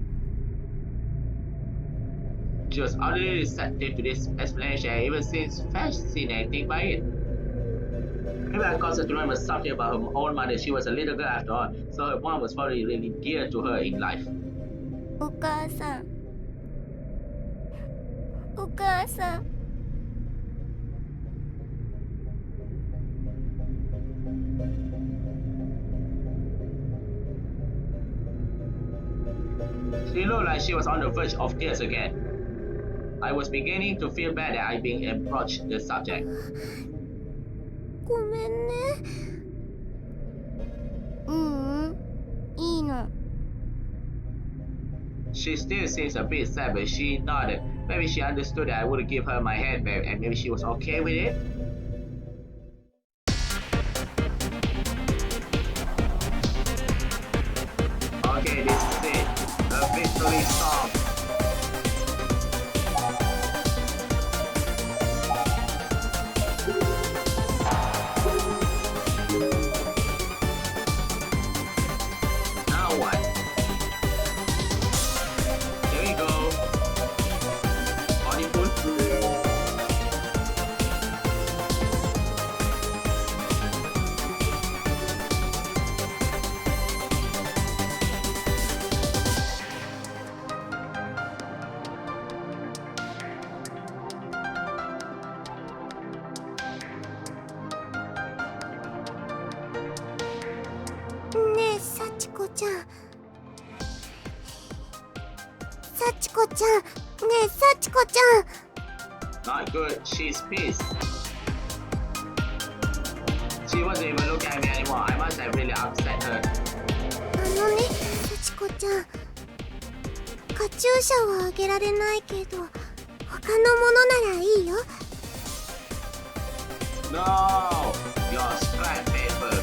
She was utterly receptive to this explanation and even seems fascinated by it. Maybe I caused her to remember something about her own mother. She was a little girl after all, so her mom was probably really dear to her in life. お母さん。お母さん。 She looked like she was on the verge of tears again. I was beginning to feel bad that I being approached the subject. ごめんね。いいの。 She still seems a bit sad, but she nodded. Maybe she understood that I would give her my handbag, and maybe she was okay with it. Okay, this is it. The victory song. Now what? There we go. Body pull.ねえ、幸子ちゃん。幸子ちゃん。ねえ、幸子ちゃん。 Not good. She's pissed. She wasn't even looking at me anymore. I must have really upset her. あのね、幸子ちゃん。カチューシャはあげられないけど、他のものならいいよ。 No! Your scrap paper.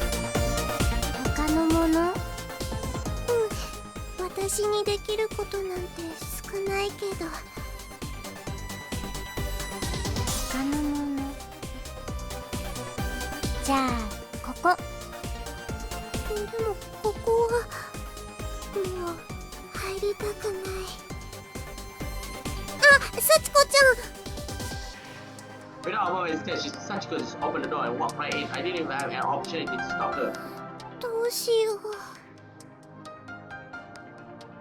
他のもの？私にできることなんて少ないけど。他のもの。じゃあここ。でもここはもう入りたくない。あ、幸子ちゃん。 Without a moment's hesitation, Sachiko just opened the door and walked right in. I didn't even have an opportunity to stop her. どうしよう。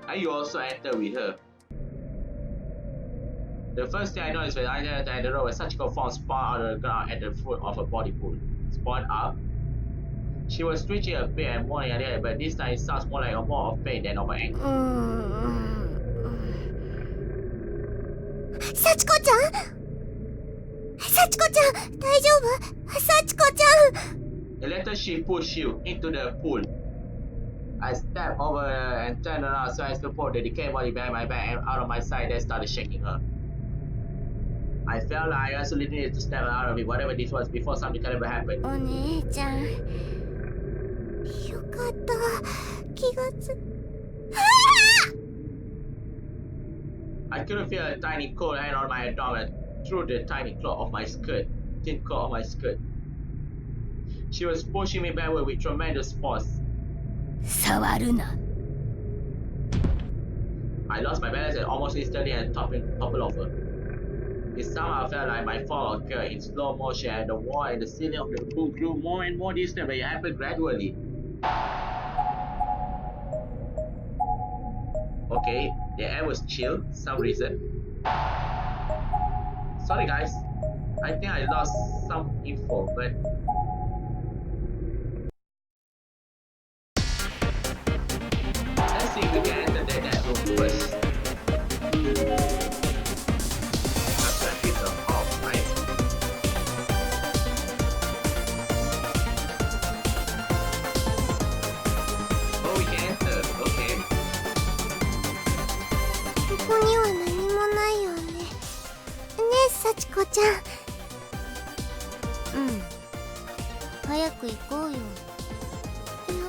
And you also entered with her. The first thing I noticed when I entered the road was Sachiko found spawned out of the ground at the foot of a body pool. Spawned up. She was twitching a bit and moaning a little, but this time it sounds more like a more of pain than of anger. 幸子ちゃん、幸子ちゃん、大丈夫？幸子ちゃん。 The later she pushed you into the pool. I stepped over her and turned around so as to pull the decayed body behind my back and out of my sight and started shaking her. I felt like I absolutely needed to snap her out of it, whatever this was, before something terrible happened. お姉ちゃん。よかった。気がつ。I couldn't feel a tiny cold hand on my abdomen through the tiny claw of my skirt, thin claw of my skirt. She was pushing me backward with tremendous force. 触るな。 I lost my balance and almost instantly and toppled over. It somehow felt like my fall occurred in slow motion and the wall and the ceiling of the pool grew more and more distant, but it happened gradually. Okay, the air was chill, some reason. Sorry guys, I think I lost some info, but... Let's see if we can enter that room first. Oh, 幸子ちゃん。うん。早く行こうよ。や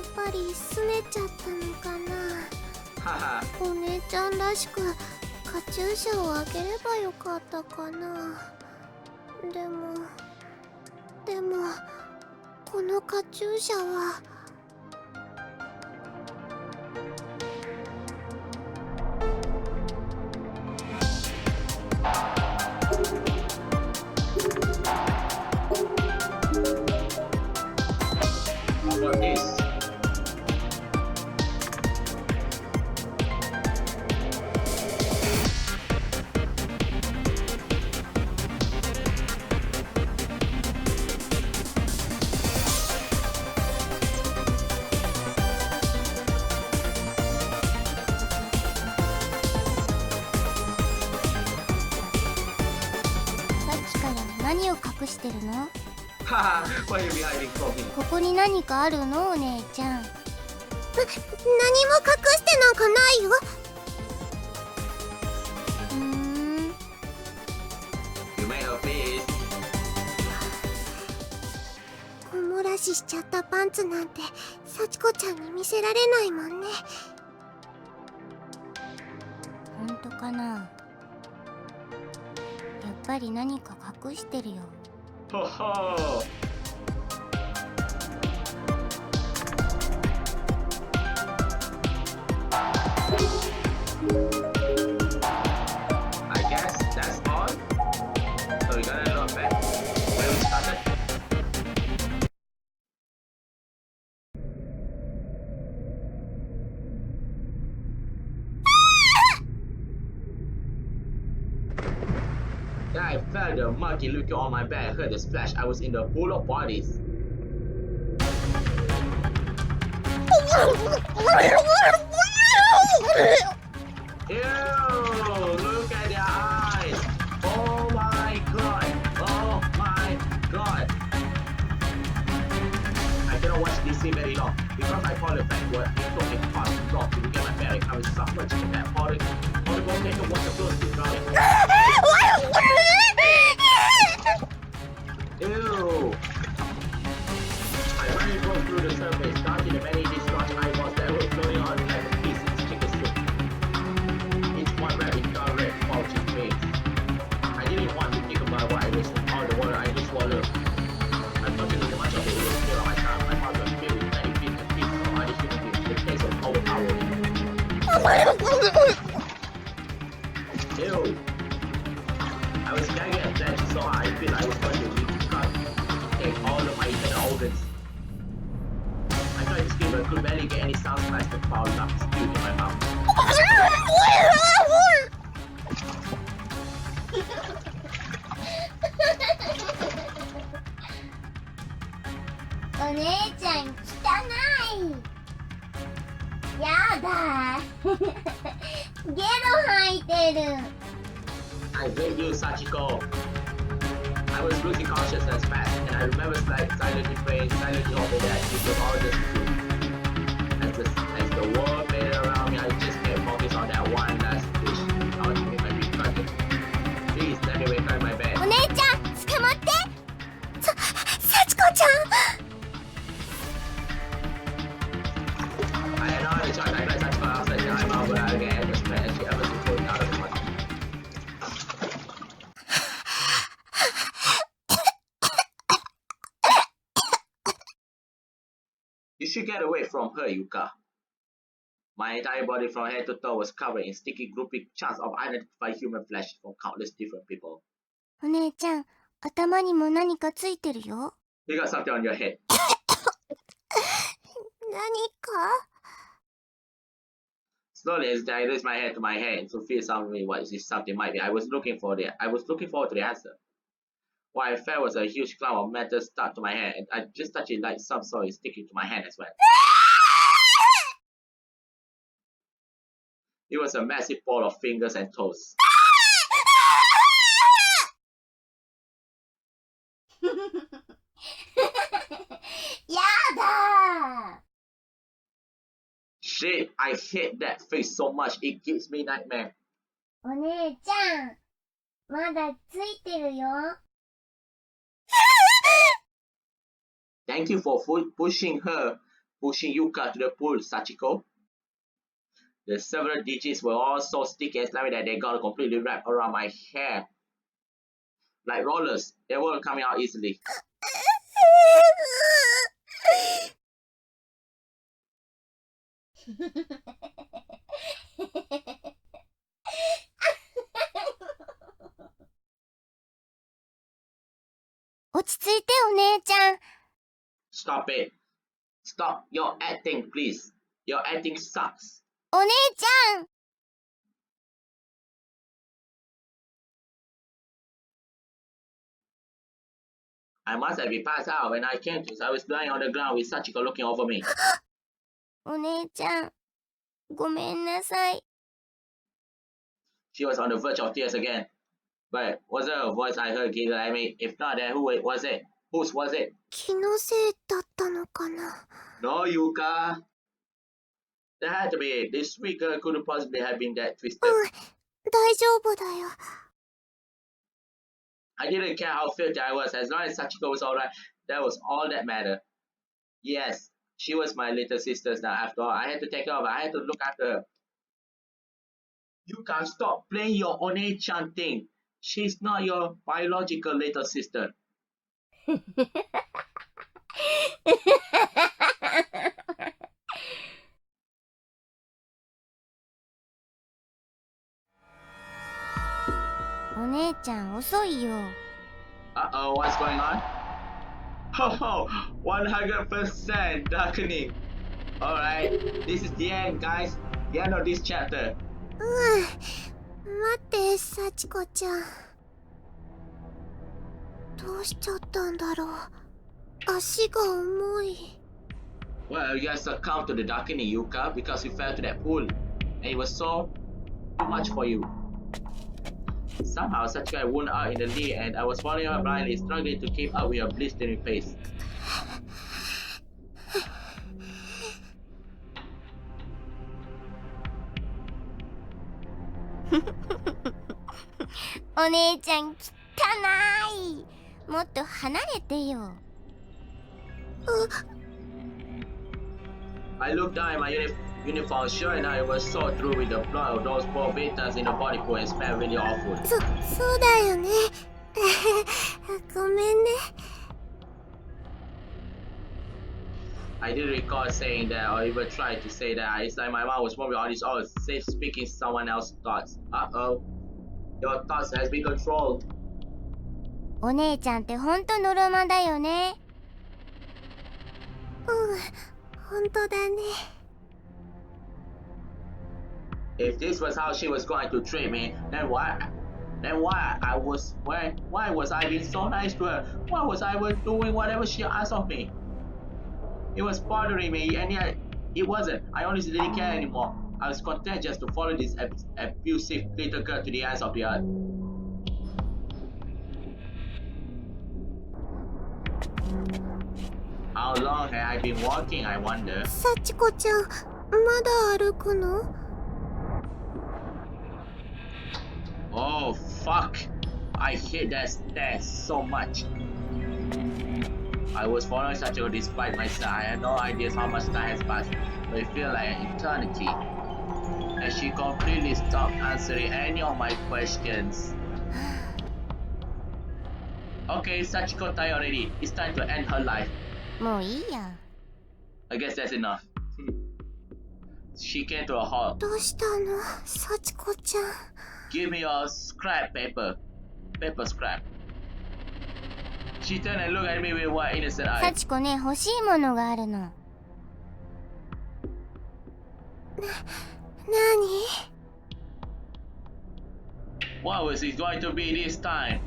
っぱり拗ねちゃったのかな。お姉ちゃんらしくカチューシャをあげればよかったかな。でもこのカチューシャは。何を隠してるの？ Why are you hiding from me? ここに何かあるのお姉ちゃん。何も隠してなんかないよ。You made a face. おもらししちゃったパンツなんて幸子ちゃんに見せられないもんね。本当かな。やっぱり何か隠してるよ。Ho ho! I guess that's all. So we gotta look back where we started. Then I felt the murky liquid on my back. I heard the splash. I was in the pool of bodies. Ew! Look at their eyes! Oh my god! Oh my god! I cannot watch this scene very long because I followed backward. It took a fast drop to get my bearings. I was submerged in that horrible taken water flows to drowning. Ew! I ran across through the surface, dodging the many distraught eyeballs that were floating on like a piece of chicken soup. Each one wrapped in dark red, bulging face. I didn't want to think about what I was all the water I just swallowed. Unfortunately, much of it was Ew. I was gagging and flashing so hard I feel I was going to take all of my internal organs. I tried to scream but could barely get any sound past the foul lump spewed in my mouth. お姉ちゃん汚い。やだ。ゲロ吐いてる。I hate you, Sachiko. I was losing consciousness fast, and I remember silently praying, silently hoping that it was all just true. As the world faded around me, I just kept focused on that one last wish. I was in my big bucket. Please, let me wake up in my bed. お姉ちゃん、捕まって。幸子ちゃん。I had no other choice. I let Sachiko upside down. I would again and just pray as she ever to pull me out of the mud. You should get away from her, Yuka. My entire body from head to toe was covered in sticky, grouping chunks of unidentified human flesh from countless different people. お姉ちゃん、頭にも何かついてるよ。You got something on your head. 何か Slowly, as I raised my head to my head to feel something what this something might be, I was looking forward to the answer. What I felt was a huge cloud of metal stuck to my hand, and I just touched it like some sort of sticking to my hand as well. It was a massive ball of fingers and toes. やだ Shit, I hate that face so much, it gives me nightmare. お姉ちゃん、まだついてるよ。Thank you for pushing Yuka to the pool, Sachiko. The several digits were all so sticky and slimy that they got completely wrapped around my hair. Like rollers, they weren't coming out easily. 落ち着いてお姉ちゃん。 Stop it. Stop your acting, please. Your acting sucks. お姉ちゃん。I must have been passed out when I came to. I was lying on the ground with Sachiko looking over me. お姉ちゃん、ごめんなさい。 She was on the verge of tears again. But was there a voice I heard giggle at me? If not, then who was it? Whose was it? 気のせいだったのかな。 No, Yuka. That had to be it. This sweet girl couldn't possibly have been that twisted. 大丈夫だよ。 I didn't care how filthy I was. As long as Sachiko was alright, that was all that mattered. Yes, she was my little sister now. After all, I had to take her over. I had to look after her. You can't stop playing your One-chan thing. She's not your biological little sister. お姉ちゃん遅いよ。 Uh-oh, what's going on? Ho 100% darkening. Alright, this is the end, guys. The end of this chapter. 待って、幸子ちゃん。どうしちゃったんだろう。足が重い。 Well, you guys succumbed to the darkening, Yuka, because you fell to that pool. And it was so too much for you. Somehow, Sachiko had wound out in the knee, and I was following her blindly, struggling to keep up with her blistering face. お姉ちゃん汚い。もっと離れてよ。I looked down at my uniform, sure enough, it was soaked through with the blood of those poor victims in the body pool and smelled really awful. そうだよね。ごめんね。I didn't recall saying that or even try to say that. It's like my mom was probably on his own, safe speaking someone else's thoughts. Uh-oh. Your thoughts has been controlled. お姉ちゃんってほんとのろまだよね。本当だね。If this was how she was going to treat me, then why was I being so nice to her? Why was I doing whatever she asked of me? It was bothering me, and yet it wasn't. I honestly didn't care anymore. I was content just to follow this abusive little girl to the ends of the earth. How long have I been walking, I wonder? 幸子ちゃん、まだ歩くの？ Oh, fuck. I hate that stairs so much. I was following Sachiko despite myself. I had no idea how much time has passed, but it felt like an eternity. And she completely stopped answering any of my questions. Okay, Sachiko died already. It's time to end her life. もういいや。I guess that's enough. She came to a halt. どうしたの？幸子ちゃん。 Give me your scrap paper. Paper scrap. She turned and looked at me with one innocent eye. 幸子ね、欲しいものがあるの。なに？ What was it going to be this time?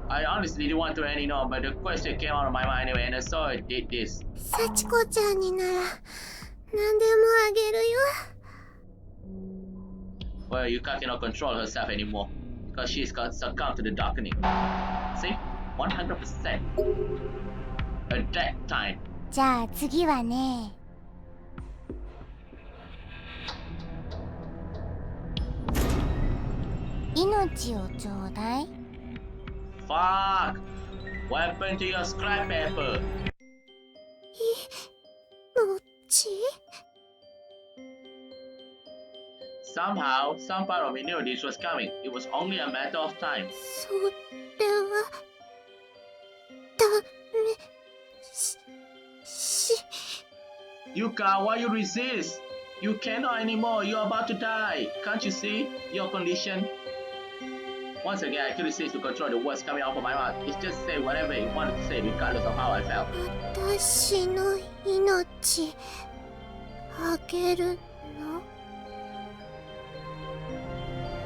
I honestly didn't want to any know, but the question came out of my mind anyway, and so I did this. 幸子ちゃんになら何でもあげるよ。 Well, Yuka cannot control herself anymore because she's succumbed to the darkening. See? 100%. At that time. じゃあ次はね。命をちょうだい。Fuck! What happened to your scrap paper? 命？ Somehow, some part of me knew this was coming. It was only a matter of time. それはダメし Yuka, why you resist? You cannot anymore. You're about to die. Can't you see your condition? Once again, I couldn't cease to control the words coming out of my mouth. It's just say whatever it wanted to say, regardless of how I felt. 私の命あげるの？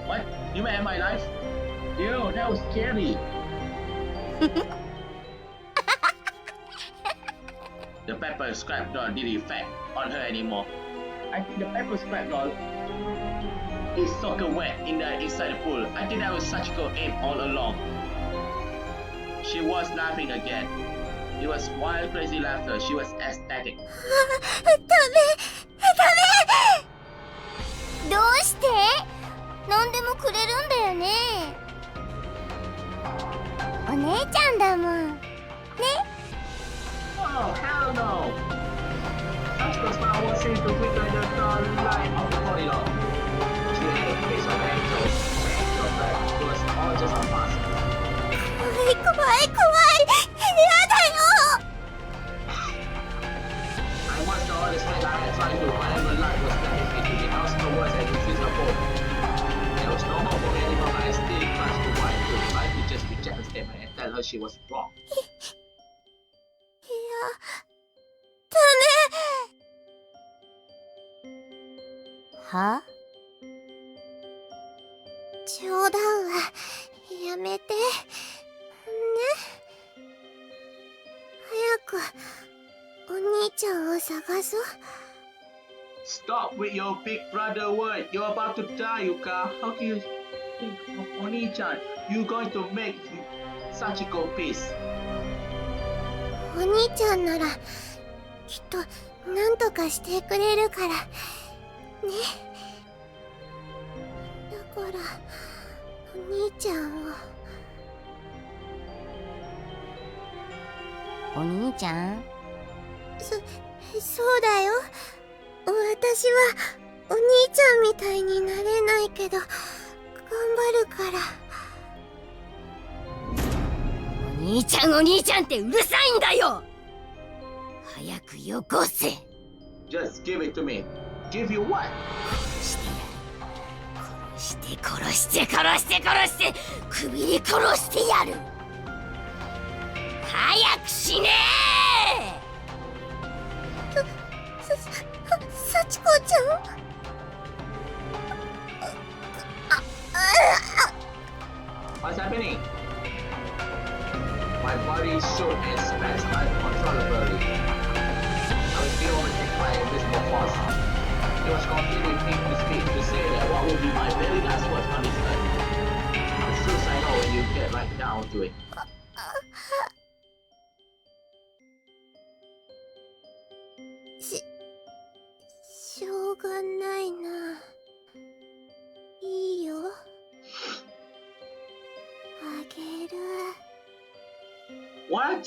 What? You may have my life? Ew, that was scary. The pepper scrap doll didn't effect on her anymore. I think the pepper scrap doll is soaking wet inside the pool. I think that was Sachiko aim all along. She was laughing again. It was wild, crazy laughter. She was ecstatic. ダメどうして？何でもくれるんだよね。お姉ちゃんだもん。ね。Oh, hell no! Sachiko's smile was seen to flicker in the light of the corridor. She had a face of angel, but it was all just a mask. 怖い怖い怖い。やだよ。 I watched all the strength I had tried to whatever light was guiding me to the house no words and refused her hope. There was no hope for me anymore, but I still clutched to what I could. I could just reject her statement and tell her she was wrong. いや、ダメ。は？冗談はやめて。ね。早くお兄ちゃんを探そう。 Stop with your big brother word. You're about to die, Yuka. How can you think of Oni-chan? You're going to make Sachiko peace. お兄ちゃんならきっと何とかしてくれるからね。だからお兄ちゃんを。お兄ちゃん？そうだよ。私はお兄ちゃんみたいになれないけど頑張るから。お兄ちゃんお兄ちゃんってうるさいんだよ。早くよこせ。 Just give it to me. Give you what? 殺して首に殺してやる。早く死ね幸子ちゃん。What's happening? My body shook and spasmed uncontrollably. I was being overtaken by invisible force. It was completely pink to speak to say that what will be my very last words on this earth. The truth I know when you get right down to it. しょうがないな。いいよ。あげる。What?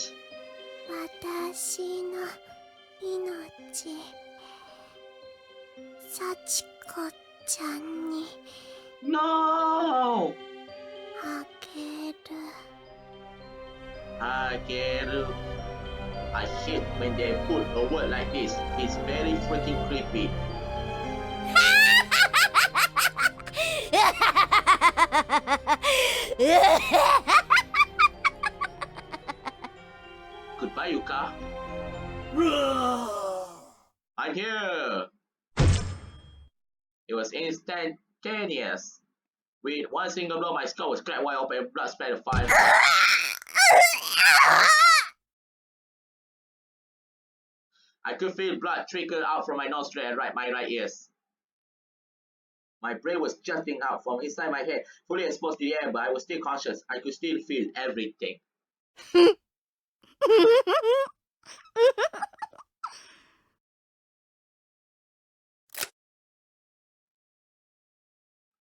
私の命。幸子ちゃんに No! あげる。Ageru. I hate when they put a word like this. It's very freaking creepy. Goodbye, Yuka. I'm here. It was instantaneous. With one single blow, my skull was cracked wide open and blood splattered fire. I could feel blood trickle out from my nostril and my right ears. My brain was jumping out from inside my head, fully exposed to the air, but I was still conscious. I could still feel everything.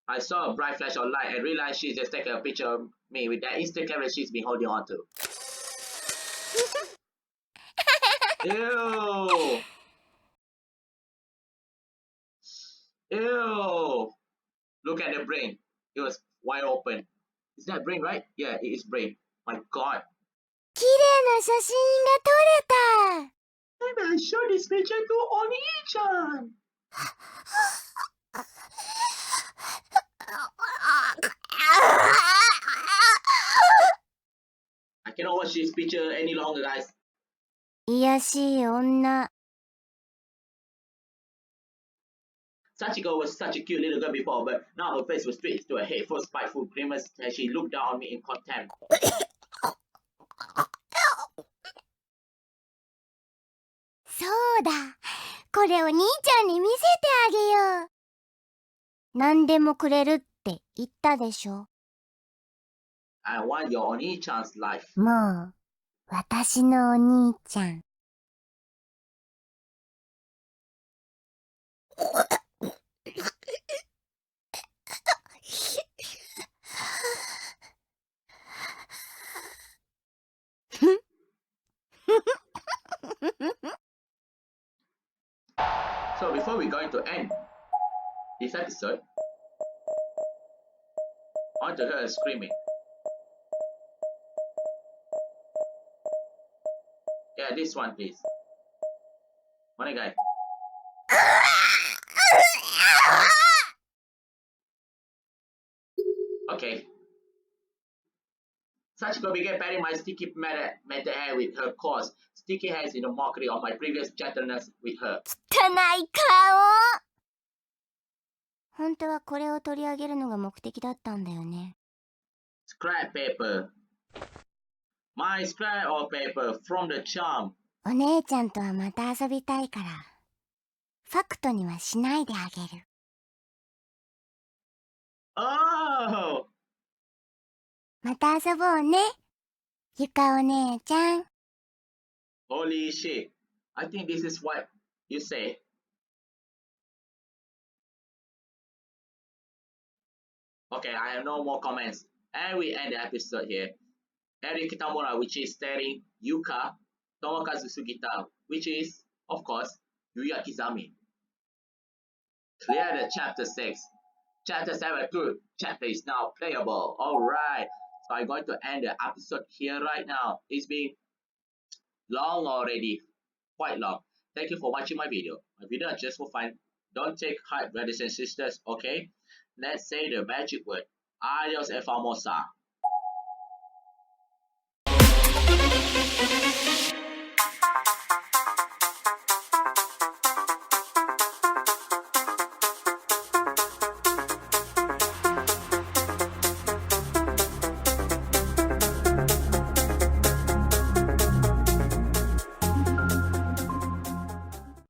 I saw a bright flash of light and realized she's just taking a picture of me with that instant camera she's been holding on to. Ew! Ew! Look at the brain. It was wide open. Is that brain, right? Yeah, it is brain. My god. 綺麗な写真が撮れた。 Maybe I show this picture to Oni-chan. I cannot watch this picture any longer, guys. いやしい女。 Sachiko was such a cute little girl before, but now her face was straight to a hateful, spiteful grimace as she looked down on me in contempt. そうだ。これお兄ちゃんに見せてあげよう。何でもくれるって言ったでしょ。 I want your Oni-chan's life. もう、私のお兄ちゃん。So before we going to end this episode, I want to hear her screaming. Yeah, this one, please. Money guy. Okay. Sachiko began patting my sticky metal hair with her coarse, sticky hands in a mockery of my previous gentleness with her. 汚い顔。本当はこれを取り上げるのが目的だったんだよね。 Scrap paper. My scrap of paper from the charm. お姉ちゃんとはまた遊びたいから、ファクトにはしないであげる。 Oh! また遊ぼうね。ゆかお姉ちゃん。 Holy shit. I think this is what you say. Okay, I have no more comments. And we end the episode here. Eri Kitamura, which is starring Yuka, Tomokazu Sugita, which is, of course, Yuya Kizami. Clear the chapter 6. Chapter 7 good. Chapter is now playable. Alright. So I'm going to end the episode here right now. It's been long already. quite long. Thank you for watching my video. My video are just for fun. Don't take heart, brothers and sisters, okay? Let's say the magic word. Adios and famosa.